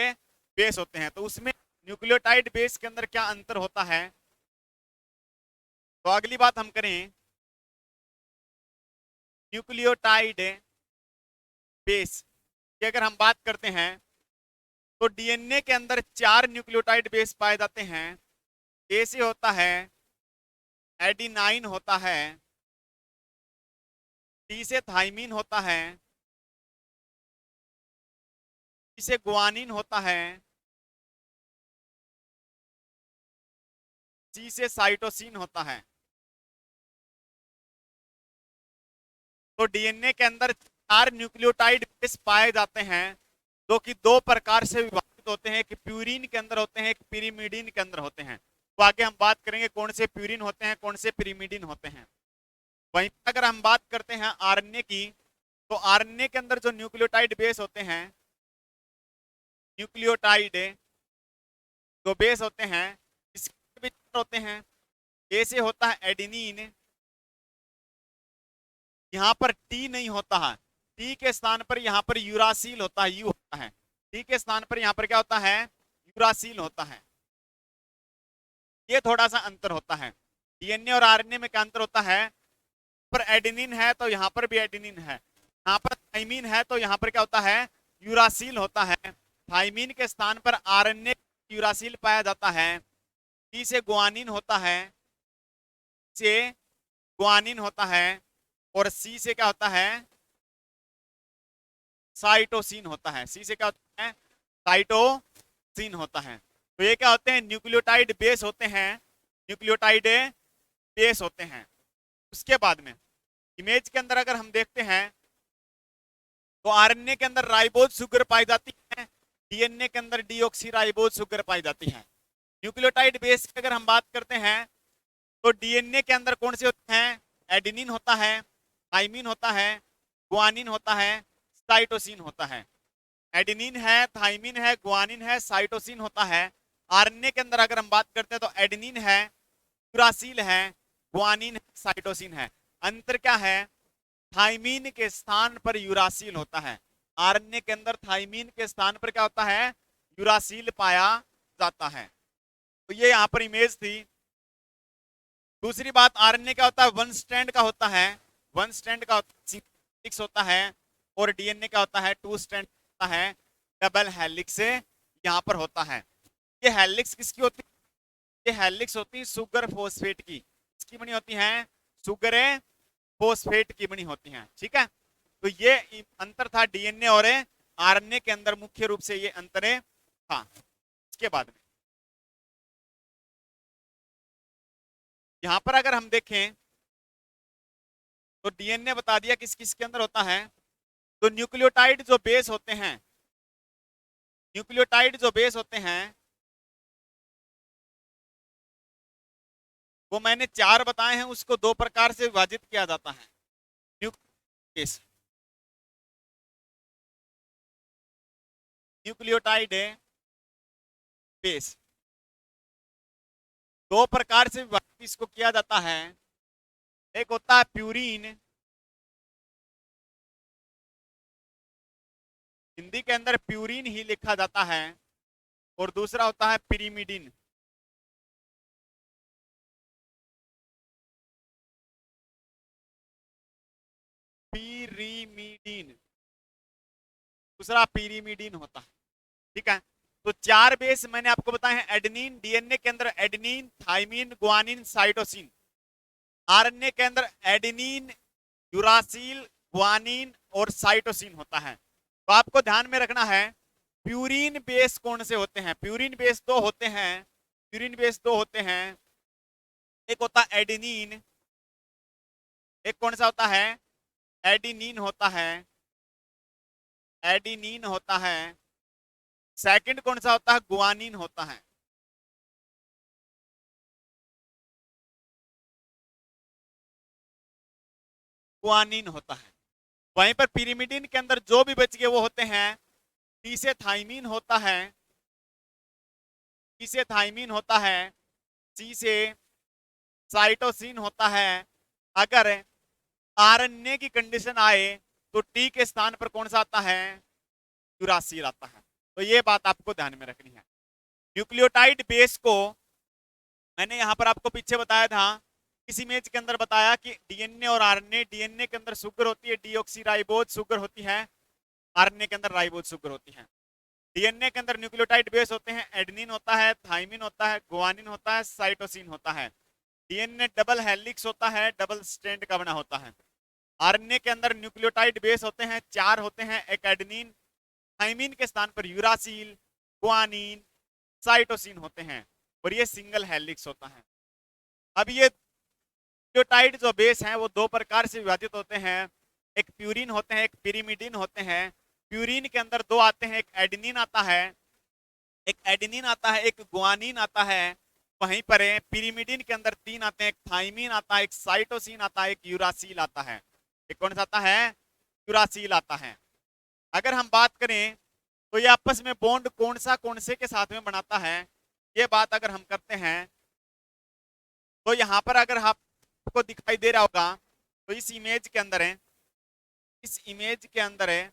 बेस होते हैं। तो उसमें न्यूक्लियोटाइड बेस के अंदर क्या अंतर होता है? तो अगली बात हम करें न्यूक्लियोटाइड बेस की अगर हम बात करते हैं, तो डीएनए के अंदर 4 न्यूक्लियोटाइड बेस पाए जाते हैं। ए से होता है एडिनाइन होता है, टी से थाइमीन होता है, टी से गुआनिन होता है, सी से साइटोसिन होता है। तो डीएनए के अंदर 4 न्यूक्लियोटाइड बेस पाए जाते हैं जो कि 2 प्रकार से विभाजित होते हैं, एक प्यूरिन के अंदर होते हैं, एक पिरिमिडिन के अंदर होते हैं। तो आगे हम बात करेंगे कौन से प्यूरिन होते हैं, कौन से पिरिमिडिन होते हैं। वहीं अगर हम बात करते हैं आरएनए की, तो आरएनए के अंदर जो न्यूक्लियोटाइड बेस होते हैं, न्यूक्लियोटाइड जो बेस होते हैं इसके भी होते हैं। ए से होता है एडेनिन, यहाँ पर टी नहीं होता है, टी के स्थान पर यहाँ पर यूरासिल होता है, यू होता है। टी के स्थान पर यहाँ पर क्या होता है, यूरासिल होता है। ये थोड़ा सा अंतर होता है। डीएनए और आरएनए में क्या अंतर होता है, पर एडेनिन है तो यहाँ पर भी एडेनिन है, यहाँ पर थाइमिन है तो यहाँ पर क्या होता है, यूरासिल होता है। थाइमिन के स्थान पर आरएनए यूरासिल पाया जाता है। टी से गुआनिन होता है, से गुआनिन होता है, और सी से क्या होता है, साइटोसिन होता है। सी से क्या होता है, साइटोसिन होता है। तो ये क्या होते हैं, न्यूक्लियोटाइड बेस होते हैं, न्यूक्लियोटाइड बेस होते हैं। उसके बाद में इमेज के अंदर अगर हम देखते हैं तो आरएनए के अंदर राइबोज शुगर पाई जाती है, डीएनए के अंदर डीऑक्सीराइबोज शुगर पाई जाती है। न्यूक्लियोटाइड बेस की अगर हम बात करते हैं तो डीएनए के अंदर कौन से होते हैं, एडेनिन होता है, थाइमिन होता है, गुआनिन होता है, साइटोसिन होता है। एडेनिन है, थाइमिन है, गुआनिन है, साइटोसिन होता है। आरएनए के अंदर अगर हम बात करते हैं तो एडेनिन है, यूरासिल है, गुआनिन है, साइटोसिन है। अंतर क्या है, थाइमिन के स्थान पर यूरासिल होता है। आरएनए के अंदर थाइमिन के स्थान पर क्या होता है, यूरासिल पाया जाता है। तो ये यहाँ पर इमेज थी। दूसरी बात, आरएनए क्या होता है, वन स्ट्रैंड का होता है, वन स्ट्रैंड का हेलिक्स होता है, और डीएनए क्या होता है, टू स्ट्रैंड होता है, डबल हेलिक्स यहाँ पर होता है। ये हेलिक्स किसकी होती है, ये हेलिक्स होती है सुगर फोस्फेट की, किसकी बनी होती है, सुगर फोस्फेट की बनी होती हैं। ठीक है, तो ये अंतर था डीएनए और आरएनए के अंदर, मुख्य रूप से ये अंतर था। इसके बाद में यहां पर अगर हम देखें तो डीएनए बता दिया किस किस के अंदर होता है। तो न्यूक्लियोटाइड जो बेस होते हैं, न्यूक्लियोटाइड जो बेस होते हैं वो मैंने 4 बताए हैं, उसको 2 प्रकार से विभाजित किया जाता है। बेस, न्यूक्लियोटाइड बेस 2 प्रकार से विभाजित इसको किया जाता है। एक होता है प्यूरिन, हिंदी के अंदर प्यूरिन ही लिखा जाता है, और दूसरा होता है पिरिमिडिन। पिरिमिडिन, दूसरा पिरिमिडिन होता है। ठीक है, तो 4 बेस मैंने आपको बताए हैं। एडेनिन, डीएनए के अंदर adenine, thymine, guanine, cytosine. RNA के अंदर एडेनिन, यूरासिल, गुआनिन और साइटोसिन होता है। तो आपको ध्यान में रखना है प्यूरिन बेस कौन से होते हैं। प्यूरिन बेस 2 होते हैं, प्यूरिन बेस 2 होते हैं। एक होता है एडेनिन, एक कौन सा होता है, एडेनिन होता है, एडेनिन होता है। सेकंड कौन सा होता है, गुआनिन होता है। गुआनिन होता है। वहीं पर पिरिमिडिन के अंदर जो भी बच गए वो होते हैं, टी से थाइमिन होता है, टी से थाइमिन होता है, सी से साइटोसिन होता है। अगर आरएनए की कंडीशन आए तो टी के स्थान पर कौन सा आता है, यूरासिल आता है। तो ये बात आपको ध्यान में रखनी है। न्यूक्लियोटाइड बेस को मैंने यहां पर आपको पीछे बताया था, इस इमेज के अंदर बताया कि डीएनए और आरएनए, डीएनए के अंदर शुगर होती है, डीऑक्सीराइबोज शुगर होती है, आरएनए के अंदर राइबोज शुगर होती है। डीएनए के अंदर न्यूक्लियोटाइड बेस होते हैं, एडेनिन होता है, थाइमिन होता है, गुआनिन होता है, साइटोसिन होता है। डीएनए डबल हेलिक्स होता है, डबल स्ट्रैंड का बना होता है। आरएनए के अंदर न्यूक्लियोटाइड बेस होते हैं, 4 होते हैं, एक एडेनिन, थाइमिन के स्थान पर यूरासिल, गुआनिन, साइटोसिन होते हैं, और ये सिंगल हेलिक्स होता है। अब ये न्यूक्लियोटाइड जो बेस हैं वो 2 प्रकार से विभाजित होते हैं। एक प्यूरिन होते हैं, एक पिरिमिडिन होते हैं। प्यूरिन के अंदर दो आते हैं, एक एडेनिन आता है, एक गुआनिन आता है। वहीं पर पिरिमिडिन के अंदर तीन आते हैं, एक थाइमिन आता है, एक साइटोसिन आता है, एक यूरासिल आता है। एक कौन सा आता है? यूरासिल आता है। अगर हम बात करें तो ये आपस में बॉन्ड कौन से के साथ में बनाता है, ये बात अगर हम करते हैं तो यहां पर अगर आपको दिखाई दे रहा होगा तो इस इमेज के अंदर है, इस इमेज के अंदर है,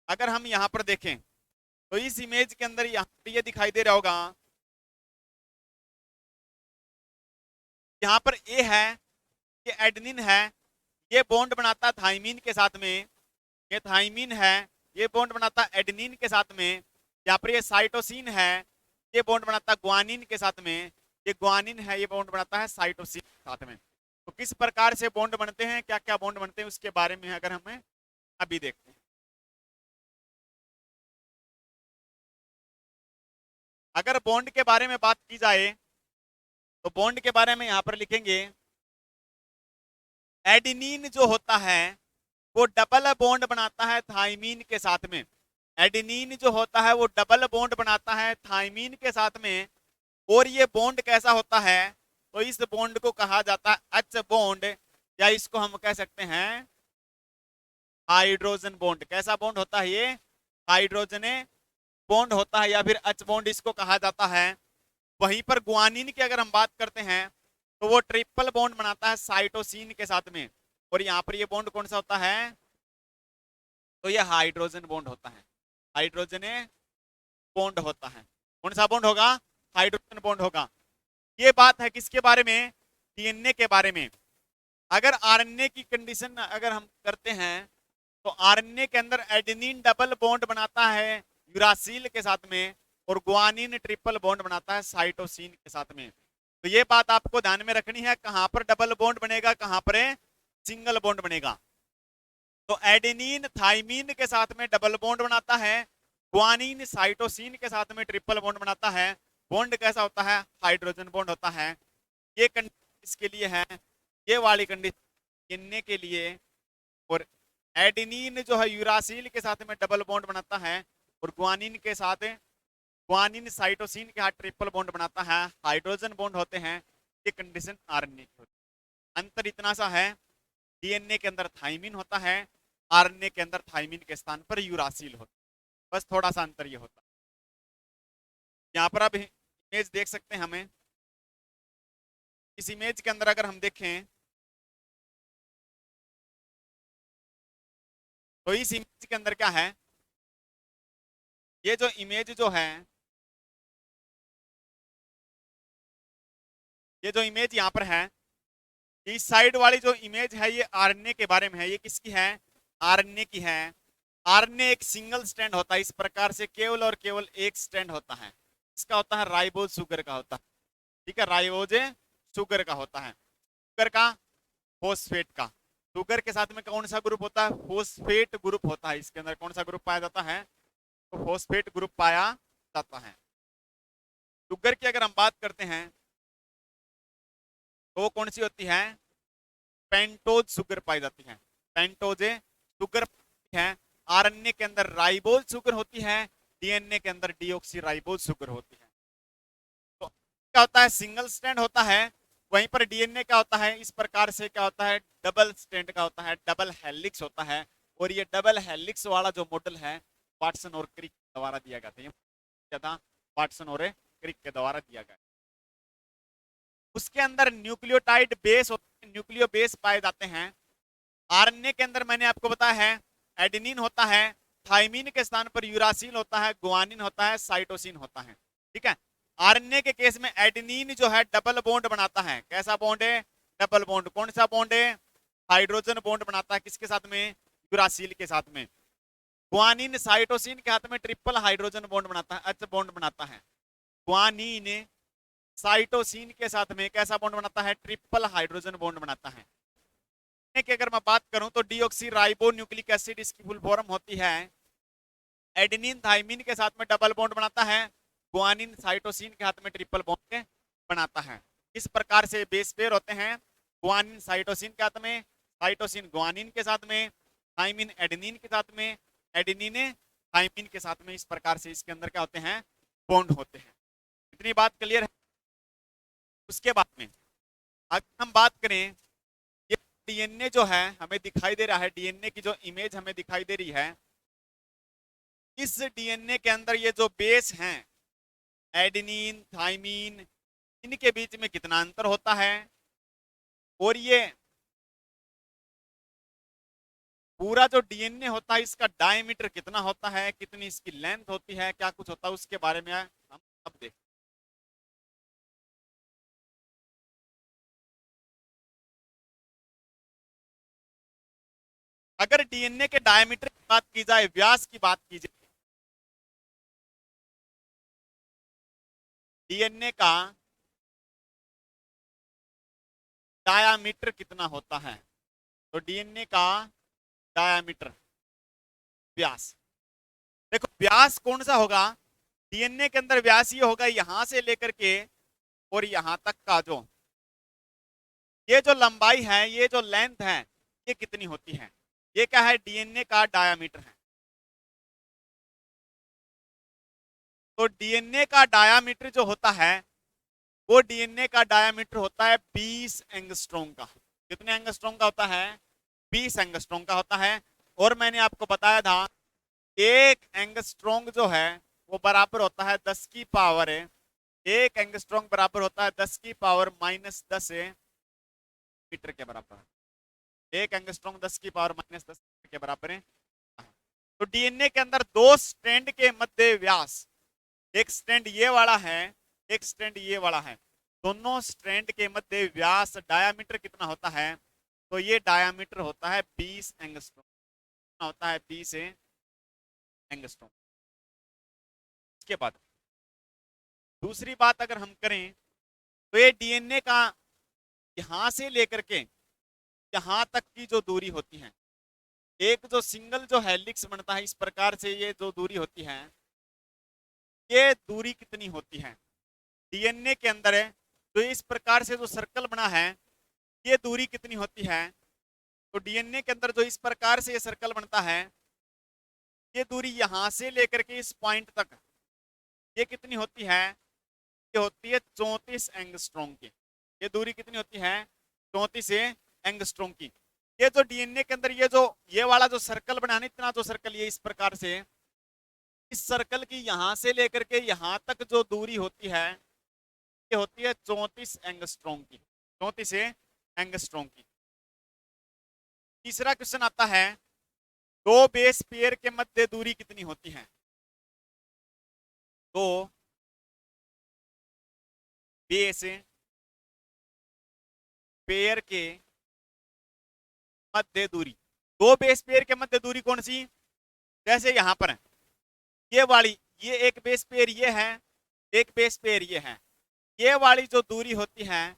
अगर हम यहां पर देखें तो इस इमेज के अंदर यहाँ पर ये दिखाई दे रहा होगा, यहाँ पर ए है, ये एडेनिन है, ये बॉन्ड बनाता है थाइमिन के साथ में, ये थाइमिन है, ये बॉन्ड बनाता है एडेनिन के साथ में। यहाँ पर ये साइटोसिन है, ये बॉन्ड बनाता है ग्वानिन के साथ में, ये ग्वानिन है, ये बॉन्ड बनाता है साइटोसिन के साथ में। तो किस प्रकार से बॉन्ड बनते हैं, क्या क्या बॉन्ड बनते हैं, उसके बारे में अगर हमें अभी देखते हैं। अगर बॉन्ड के बारे में बात की जाए तो बॉन्ड के बारे में यहां पर लिखेंगे, एडेनिन जो होता है वो डबल बॉन्ड बनाता है थाइमीन के साथ में। एडेनिन जो होता है वो डबल बॉन्ड बनाता है थाइमीन के साथ में। और ये बॉन्ड कैसा होता है, तो इस बॉन्ड को कहा जाता है एच बॉन्ड, या इसको हम कह सकते हैं हाइड्रोजन बॉन्ड। कैसा बॉन्ड होता है ये? हाइड्रोजन बॉन्ड होता है, या फिर एच बॉन्ड इसको कहा जाता है। वहीं पर गुआनिन की अगर हम बात करते हैं तो वो ट्रिपल बॉन्ड बनाता है साइटोसिन के साथ में। और यहाँ पर ये बॉन्ड कौन सा होता है, तो ये हाइड्रोजन बॉन्ड होता है, हाइड्रोजन बॉन्ड होता है। कौन सा बॉन्ड होगा? हाइड्रोजन बॉन्ड होगा। ये बात है किसके बारे में? डीएनए के बारे में। अगर आरएनए की कंडीशन अगर हम करते हैं तो आरएनए के अंदर एडेनिन डबल बॉन्ड बनाता है यूरासिल के साथ में, और गुआनिन ट्रिपल बॉन्ड बनाता है साइटोसिन के साथ में। तो ये बात आपको ध्यान में रखनी है, कहां पर डबल बॉन्ड बनेगा, कहां पर सिंगल बॉन्ड बनेगा। तो एडेनिन थाइमीन के साथ में डबल बॉन्ड बनाता है, गुआनिन साइटोसिन के साथ में ट्रिपल बॉन्ड बनाता है। बॉन्ड कैसा होता है? हाइड्रोजन बॉन्ड होता है। ये कंडीशन इसके लिए है, ये वाली कंडीशन के लिए। और एडेनिन जो है यूरासिल के साथ में डबल बॉन्ड बनाता है, और गुआनिन के साथ, गुआनिन साइटोसिन के साथ ट्रिपल बॉन्ड बनाता है, हाइड्रोजन बॉन्ड होते हैं। ये कंडीशन आरएनए की होती है। अंतर इतना सा है, डीएनए के अंदर थाइमिन होता है, आरएनए के अंदर थाइमिन के स्थान पर यूरासिल होता है। बस थोड़ा सा अंतर ये होता है। यहाँ पर आप इमेज देख सकते हैं, हमें इस इमेज के अंदर अगर हम देखें तो इस इमेज के अंदर क्या है, ये जो इमेज जो है, ये जो इमेज यहाँ पर है, इस साइड वाली जो इमेज है ये आरएनए के बारे में है। ये किसकी है? आरएनए की है। आरएनए एक सिंगल स्ट्रैंड होता है, इस प्रकार से केवल और केवल एक स्ट्रैंड होता है। इसका होता है राइबोज शुगर का होता है, ठीक है, राइबोज शुगर का होता है, शुगर का, फोस्फेट का। शुगर के साथ में कौन सा ग्रुप होता है? फोस्फेट ग्रुप होता है। इसके अंदर कौन सा ग्रुप पाया जाता है? तो फोस्फेट ग्रुप पाया जाता है। शुगर की अगर हम बात करते हैं तो वो कौन सी होती है? पेंटोज शुगर पाई जाती है, पेंटोज शुगर है। आरएनए के अंदर राइबोज शुगर होती है, डीएनए के अंदर डीऑक्सी राइबोज शुगर होती है। तो क्या होता है? सिंगल स्ट्रैंड होता है। वहीं पर डीएनए क्या होता है? इस प्रकार से क्या होता है? डबल स्ट्रैंड का होता है, डबल हेलिक्स होता है। और ये डबल हेलिक्स वाला जो मॉडल है वाटसन और क्रिक द्वारा दिया गया था। क्या था? वाटसन और क्रिक के द्वारा दिया गया। उसके अंदर न्यूक्लियोटाइड बेस, न्यूक्लियो बेस पाए जाते हैं। आरएनए के अंदर मैंने आपको बताया है एडेनिन होता है, थाइमिन के स्थान पर यूरासिल होता है, गुआनिन होता है, साइटोसिन होता है, ठीक है। आरएनए के केस में एडेनिन जो है डबल बॉन्ड बनाता है। कैसा बॉन्ड है? Double bond. कौन सा बॉन्ड है? हाइड्रोजन बॉन्ड बनाता है। किसके साथ में? यूरासिल के साथ में। गुआनिन साइटोसिन के हाथ में ट्रिपल हाइड्रोजन बॉन्ड बनाता है, एच बॉन्ड बनाता है। गुआनिन साइटोसिन के साथ में कैसा बॉन्ड बनाता है? ट्रिपल हाइड्रोजन बॉन्ड बनाता है। की अगर मैं बात करूं तो डीऑक्सी राइबो न्यूक्लिक एसिड इसकी फुल फॉर्म होती है। एडेनिन थाइमिन के साथ में डबल बॉन्ड बनाता है, गुआनिन साइटोसिन के हाथ में ट्रिपल बॉन्ड बनाता है। इस प्रकार से बेस पेयर होते हैं, गुआनिन साइटोसिन के हाथ में, साइटोसिन गुआनिन के साथ में, थाइमिन एडेनिन के साथ में, एडेनिन थाइमिन के साथ में, इस प्रकार से इसके अंदर क्या होते हैं, बॉन्ड होते हैं। इतनी बात क्लियर है। उसके बाद में अगर हम बात करें, ये डीएनए जो है हमें दिखाई दे रहा है, डीएनए की जो इमेज हमें दिखाई दे रही है, इस डीएनए के अंदर ये जो बेस हैं एडेनिन थाइमिन, इनके बीच में कितना अंतर होता है, और ये पूरा जो डीएनए होता है इसका डायमीटर कितना होता है, कितनी इसकी लेंथ होती है, क्या कुछ होता है, उसके बारे में हम अब देखें। अगर डीएनए के डायमीटर की बात की जाए, व्यास की बात की जाए, डीएनए का डायामीटर कितना होता है, तो डीएनए का डायामीटर, व्यास, देखो व्यास कौन सा होगा, डीएनए के अंदर व्यास ये होगा यहां से लेकर के और यहां तक का जो ये जो लंबाई है, ये जो लेंथ है, ये कितनी होती है, ये क्या है, डीएनए का डायामीटर है। तो डीएनए का डायामीटर जो होता है, वो डीएनए का डायामीटर होता है 20 एंगस्ट्रॉम का। कितने एंगस्ट्रॉम का होता है, 20 एंगस्ट्रॉम का होता है। और मैंने आपको बताया था एक एंगस्ट्रॉम जो है वो बराबर होता है 10 की पावर, एक एंगस्ट्रॉम बराबर होता है 10 की पावर -10 मीटर के बराबर। एक एंगस्ट्रॉम 10 की पावर -10 मीटर के बराबर है। तो डीएनए के अंदर दो स्ट्रैंड के मध्य व्यास, एक स्ट्रैंड ये वाला है, एक स्ट्रैंड ये वाला है, दोनों स्ट्रैंड के मध्य व्यास डायामीटर कितना होता है, तो ये डायामीटर होता है 20 एंगस्ट्रॉम, कितना होता है, 20 एंगस्ट्रॉम। इसके बाद दूसरी बात अगर हम करें, तो ये डीएनए का यहां से लेकर के यहां तक की जो दूरी होती है, एक जो सिंगल जो हेलिक्स बनता है, इस प्रकार से ये जो दूरी होती है, ये दूरी कितनी होती है डीएनए के अंदर है, तो इस प्रकार से जो सर्कल बना है, ये दूरी कितनी होती है, तो डीएनए के अंदर जो इस प्रकार से ये सर्कल बनता है, ये दूरी यहां से लेकर के इस पॉइंट तक ये कितनी होती है, ये होती है 34 एंगस्ट्रॉम की। ये दूरी कितनी होती है, 34 एंगस्ट्रॉम की। ये जो डीएनए के अंदर ये वाला जो सर्कल बना है, इतना जो सर्कल ये इस प्रकार से, इस सर्कल की यहां से लेकर के यहां तक जो दूरी होती है, ये होती है 34 एंगस्ट्रॉम की, 34 एंगस्ट्रॉम की। तीसरा क्वेश्चन आता है, दो बेस पेयर के मध्य दूरी कितनी होती है, दो बेस पेयर के मध्य दूरी, दो बेस पेयर के मध्य दूरी कौन सी, जैसे यहां पर है ये वाली, ये एक बेस पेयर ये है, एक बेस पेयर ये है, ये वाली जो दूरी होती है,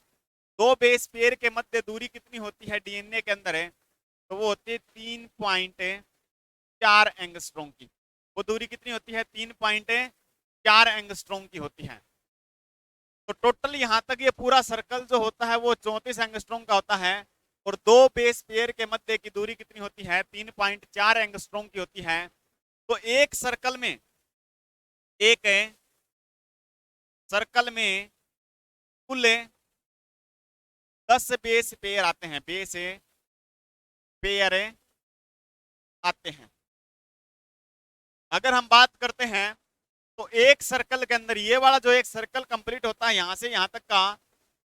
दो बेस पेयर के मध्य दूरी कितनी होती है डीएनए के अंदर है, तो वो होती है 3.4 एंगस्ट्रॉम की। वो दूरी कितनी होती है, 3.4 एंगस्ट्रॉम की होती है। तो टोटल यहां तक ये पूरा सर्कल जो होता है वो 34 एंगस्ट्रॉम का होता है, और दो बेस पेयर के मध्य की दूरी कितनी होती है, 3.4 एंगस्ट्रॉम की होती है। तो एक सर्कल में, एक सर्कल में कुल 10 बेस पेयर आते हैं, बेस पेयर आते हैं। अगर हम बात करते हैं तो एक सर्कल के अंदर ये वाला जो एक सर्कल कंप्लीट होता है यहां से यहां तक का,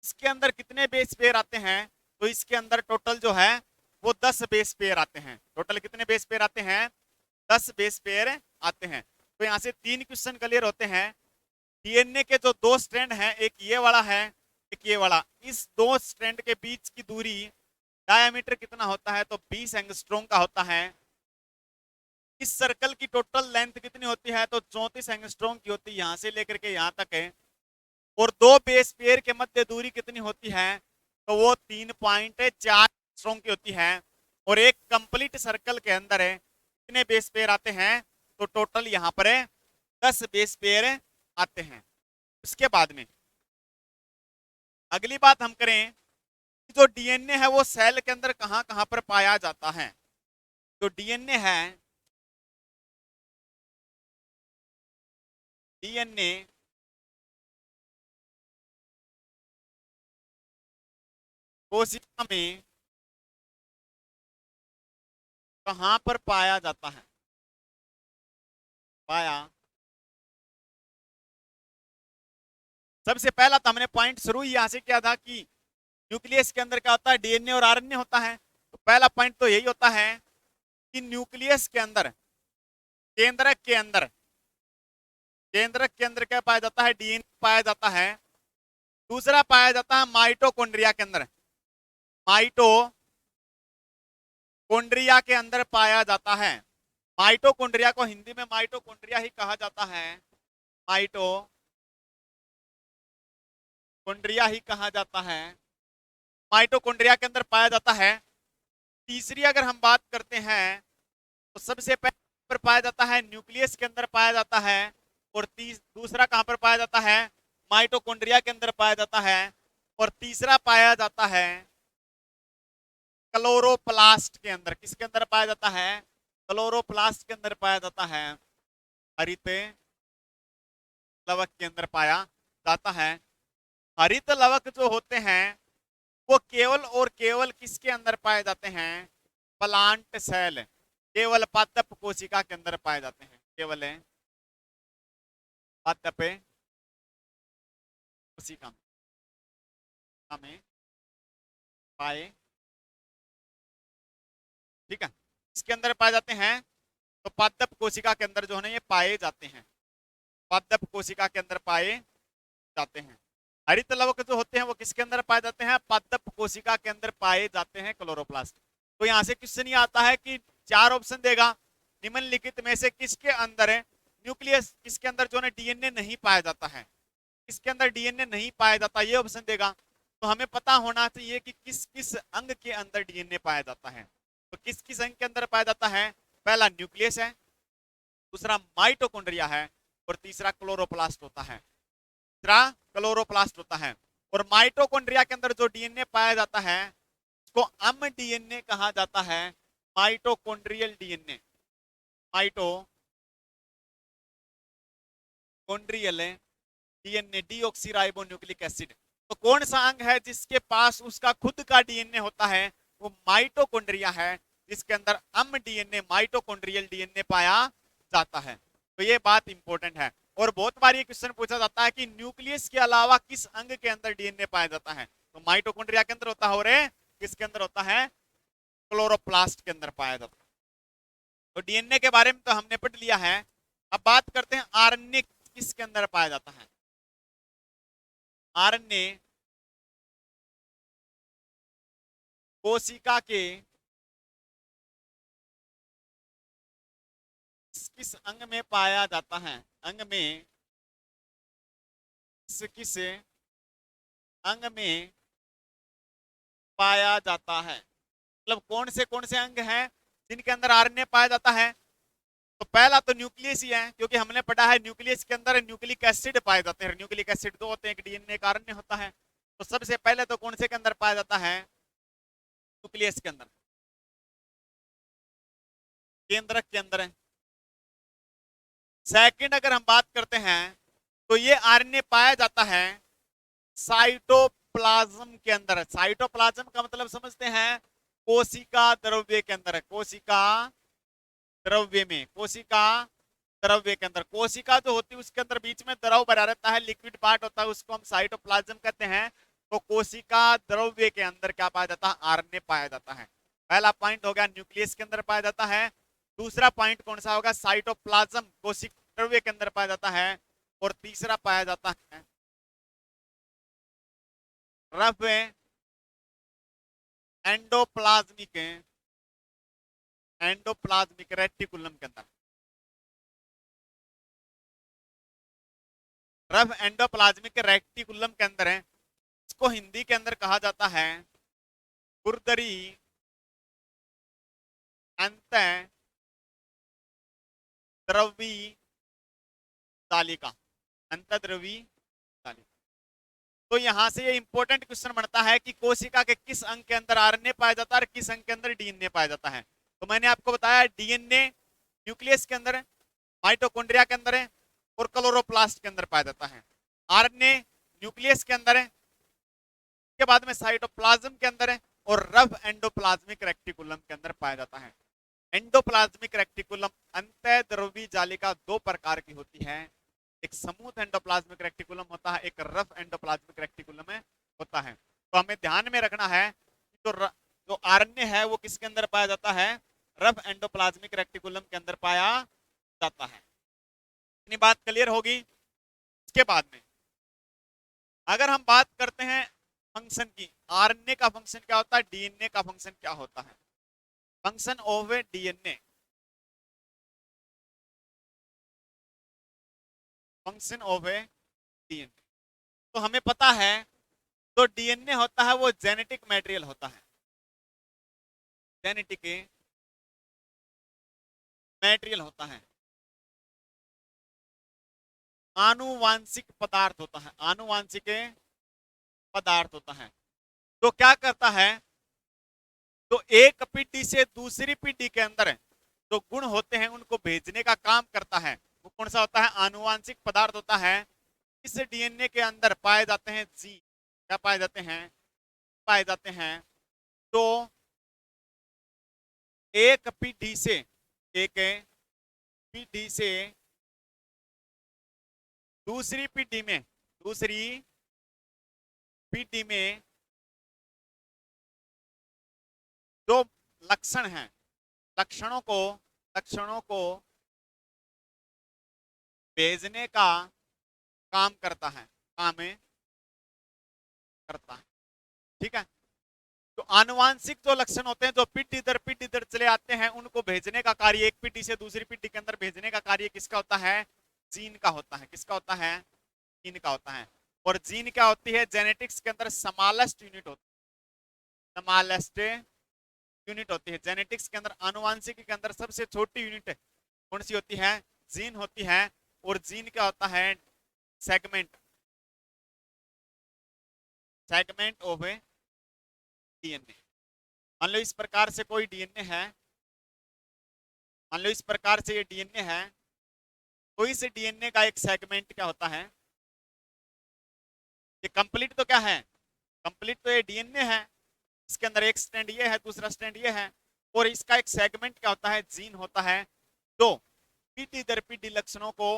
इसके अंदर कितने बेस पेयर आते हैं, तो इसके अंदर टोटल जो है वो 10 बेस पेयर आते हैं। टोटल कितने बेस पेयर आते हैं, 10 बेस पेयर आते हैं। तो यहां से 3 क्वेश्चन क्लियर होते हैं। डीएनए के जो दो स्ट्रैंड हैं, एक ये वाला है, एक ये वाला, इस दो स्ट्रैंड के बीच की दूरी डायमीटर कितना होता है, तो 20 एंगस्ट्रॉम का होता है। इस सर्कल की टोटल लेंथ कितनी होती है, तो 34 एंगस्ट्रॉम की होती है यहां से लेकर के यहां तक है। और दो बेस पेयर के मध्य दूरी कितनी होती है, तो वो 3.4 एंगस्ट्रॉम की होती है। और एक कंप्लीट सर्कल के अंदर है कितने बेस पेयर आते हैं, तो टोटल यहां पर 10 बेस पेयर आते हैं। उसके बाद में अगली बात हम करें, जो डीएनए है वो सेल के अंदर कहां कहां पर पाया जाता है, जो डीएनए है, डीएनए कोशिका में कहां पर पाया जाता है? पाया, सबसे पहला तो हमने पॉइंट शुरू ही यहां से किया था कि न्यूक्लियस के अंदर क्या होता है, डीएनए और आरएनए होता है। तो पहला पॉइंट तो यही होता है कि न्यूक्लियस के अंदर, केंद्रक के अंदर, केंद्रक के अंदर क्या पाया जाता है, डीएनए पाया जाता है। दूसरा पाया जाता है माइटोकॉन्ड्रिया के अंदर, माइटोकॉन्ड्रिया के अंदर पाया जाता है। माइटोकॉन्ड्रिया को हिंदी में माइटोकॉन्ड्रिया ही कहा जाता है, माइटोकॉन्ड्रिया ही कहा जाता है, माइटोकॉन्ड्रिया के अंदर पाया जाता है। तीसरी अगर हम बात करते हैं तो सबसे पहले पर पाया जाता है न्यूक्लियस के अंदर पाया जाता है, और दूसरा कहां पर पाया जाता है, माइटोकॉन्ड्रिया के अंदर पाया जाता है, और तीसरा पाया जाता है क्लोरोप्लास्ट के अंदर। किसके अंदर पाया जाता है, क्लोरोप्लास्ट के अंदर पाया जाता है, हरित लवक के अंदर पाया जाता है। हरित लवक जो होते हैं वो केवल और केवल किसके अंदर पाए जाते हैं, प्लांट सेल, केवल पादप कोशिका के अंदर पाए जाते हैं, केवल पादप कोशिका में पाए, ठीक है, इसके अंदर पाए जाते हैं। तो पादप कोशिका के अंदर जो है ना ये पाए जाते हैं, पादप कोशिका के अंदर पाए जाते हैं। हरित लवक जो होते हैं वो किसके अंदर पाए जाते हैं, पादप कोशिका के अंदर पाए जाते हैं, क्लोरोप्लास्ट। तो यहां से क्वेश्चन ये आता है कि 4 ऑप्शन देगा, निम्नलिखित में से किसके अंदर है न्यूक्लियस, किसके अंदर जो है डीएनए नहीं पाया जाता है, किसके अंदर डीएनए नहीं पाया जाता, ये ऑप्शन देगा। तो हमें पता होना चाहिए कि किस किस अंग के अंदर डीएनए पाया जाता है। तो किस किस अंग के अंदर पाया जाता है, पहला न्यूक्लियस है, दूसरा माइटोकॉन्ड्रिया है, और तीसरा क्लोरोप्लास्ट होता है, तीसरा क्लोरोप्लास्ट होता है। और माइटोकॉन्ड्रिया के अंदर जो डीएनए पाया जाता है उसको अम डीएनए कहा जाता है, mitochondrial DNA, mitochondrial DNA, deoxyribonucleic acid. तो कौन सा अंग है जिसके पास उसका खुद का डीएनए होता है, वो माइटोकॉन्ड्रिया है, जिसके अंदर अम डीएनए, माइटोकॉन्ड्रियल डीएनए पाया जाता है। तो ये बात इंपॉर्टेंट है। और बहुत बार ये क्वेश्चन पूछा जाता है कि न्यूक्लियस के अलावा किस अंग के अंदर डीएनए पाया जाता है, तो माइटोकॉन्ड्रिया के अंदर होता है, और किसके अंदर होता है, क्लोरोप्लास्ट के अंदर पाया जाता है। तो डीएनए के बारे में तो हमने पढ़ लिया है। अब बात करते हैं आरएनए किसके अंदर पाया जाता है। आरएनए कोशिका के किस अंग में पाया जाता है, अंग में किस अंग में पाया जाता है, मतलब कौन से अंग हैं जिनके अंदर आरएनए पाया जाता है। तो पहला तो न्यूक्लियस ही है, क्योंकि हमने पढ़ा है न्यूक्लियस के अंदर न्यूक्लिक एसिड पाए जाते हैं, न्यूक्लिक एसिड दो होते हैं, एक डीएनए का आरएनए होता है। तो सबसे पहले तो कौन से के अंदर पाया जाता है, न्यूक्लियस के अंदर, केंद्रक के अंदर है। सेकंड अगर हम बात करते हैं तो ये आरएनए पाया जाता है साइटोप्लाज्म के अंदर। साइटोप्लाज्म का मतलब समझते हैं, कोशिका द्रव्य के अंदर, कोशिका द्रव्य में, कोशिका द्रव्य के अंदर, कोशिका जो होती है उसके अंदर बीच में द्रव भरा रहता है, लिक्विड पार्ट होता है, उसको हम साइटोप्लाज्म कहते हैं। तो कोशिका द्रव्य के अंदर क्या पाया जाता है, आरएनए पाया जाता है। पहला पॉइंट हो गया न्यूक्लियस के अंदर पाया जाता है। दूसरा पॉइंट कौन सा होगा, साइटोप्लाज्म, कोशिका द्रव्य के अंदर पाया जाता है। और तीसरा पाया जाता है रफ एंडोप्लाज्मिक, एंडोप्लाज्मिक रेटिकुलम के अंदर। रफ एंडोप्लाज्मिक रेटिकुलम के अंदर है, इसको हिंदी के अंदर कहा जाता है गुर्दरी अंत द्रवी तालिका, अंतद्रवी तालिका। तो यहां से ये इंपॉर्टेंट क्वेश्चन बनता है कि कोशिका के किस अंग के अंदर आरएनए पाया जाता है और किस अंग के अंदर डीएनए पाया जाता है। तो मैंने आपको बताया डीएनए न्यूक्लियस के अंदर है, माइटोकॉन्ड्रिया के अंदर है और क्लोरोप्लास्ट के अंदर पाया जाता है। आरएनए न्यूक्लियस के अंदर है, के बाद में साइटोप्लाज्म के अंदर है और रफ एंडोप्लाज्मिक रेक्टिकुलम के अंदर पाया जाता है। एंडोप्लाज्मिक रेक्टिकुलम अंतःद्रवी जालिका दो प्रकार की होती है, एक स्मूथ एंडोप्लाज्मिक रेक्टिकुलम होता है, एक रफ एंडोप्लाज्मिक रेक्टिकुलम होता है। तो हमें ध्यान में रखना है तो जो आरएनए है वो किसके अंदर पाया जाता है, रफ एंडोप्लाज्मिक रेक्टिकुलम के अंदर पाया जाता है। इतनी बात क्लियर होगी। इसके बाद में अगर हम बात करते हैं फंक्शन की, आरएनए का फंक्शन क्या होता है, डीएनए का फंक्शन क्या होता है। Function of DNA, function of DNA, तो हमें पता है तो डीएनए होता है वो जेनेटिक मटेरियल होता है, जेनेटिक मटेरियल होता है, आनुवांशिक पदार्थ होता है, आनुवांशिक पदार्थ होता है। तो क्या करता है, तो एक पीढ़ी से दूसरी पीढ़ी के अंदर जो गुण होते हैं उनको भेजने का काम करता है। वो कौन सा होता है, आनुवांशिक पदार्थ होता है। इस डीएनए के अंदर पाए जाते हैं जीन, क्या पाए जाते हैं, पाए जाते हैं। तो एक पीढ़ी से, एक पीढ़ी से दूसरी पीढ़ी में, दूसरी पीढ़ी में जो लक्षण हैं, लक्षणों को भेजने का काम करता है, काम करता है। ठीक है, तो आनुवांशिक जो लक्षण होते हैं जो पीढ़ी दर चले आते हैं उनको भेजने का कार्य, एक पीढ़ी से दूसरी पीढ़ी के अंदर भेजने का कार्य किसका होता है, जीन का होता है। किसका होता है, जीन का होता है। और जीन क्या होती है, जेनेटिक्स के अंदर स्मॉलेस्ट यूनिट होती है, स्मॉलेस्ट यूनिट होती है। जेनेटिक्स के अंदर आनुवांशिकी के अंदर सबसे छोटी यूनिट कौन सी होती है, जीन होती है। और जीन क्या होता है, सेगमेंट, सेगमेंट ऑफ डीएनए। मान लो इस प्रकार से कोई डीएनए है, मान लो इस प्रकार से ये डीएनए है, तो इस डीएनए का एक सेगमेंट क्या होता है, ये कंप्लीट तो क्या है, कंप्लीट तो ये डीएनए है, इसके अंदर एक स्ट्रैंड ये है, दूसरा स्ट्रैंड ये है, और इसका एक सेगमेंट क्या होता है, जीन होता है। तो पीढ़ी दर पीढ़ी लक्षणों को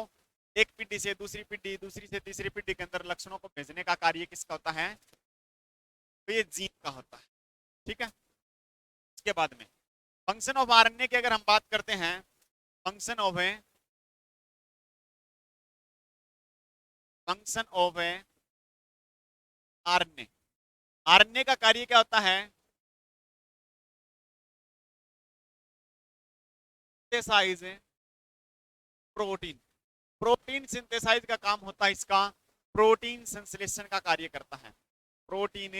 एक पीढ़ी से दूसरी पीढ़ी, दूसरी से तीसरी पीढ़ी के अंदर लक्षणों को भेजने का कार्य किसका होता है, तो ये जीन का होता है। ठीक है, इसके बाद में फंक्शन ऑफ आरएनए की अगर हम बात करते हैं, फंक्शन ऑफ आरएनए, आरएनए का कार्य क्या होता है, सिंथेसाइज प्रोटीन, प्रोटीन सिंथेसाइज का काम होता है इसका, प्रोटीन संश्लेषण का कार्य करता है, प्रोटीन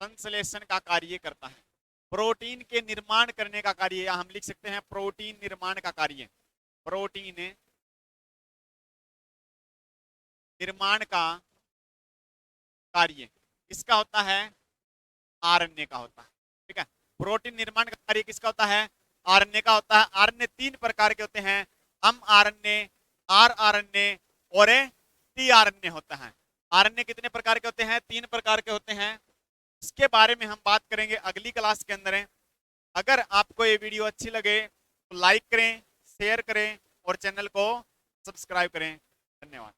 संश्लेषण का कार्य करता है। प्रोटीन के निर्माण करने का कार्य, या हम लिख सकते हैं प्रोटीन निर्माण का कार्य, प्रोटीन निर्माण का कार्य किसका होता है, आरएनए का होता है। ठीक है, प्रोटीन निर्माण का कार्य किसका होता है, आरएनए का होता है। आरएनए तीन प्रकार के होते हैं, एम आरएनए, आर आरएनए और टी आरएनए होता है। आरएनए कितने प्रकार के होते हैं, तीन प्रकार के होते हैं। इसके बारे में हम बात करेंगे अगली क्लास के अंदर। अगर आपको ये वीडियो अच्छी लगे तो लाइक करें, शेयर करें और चैनल को सब्सक्राइब करें। धन्यवाद।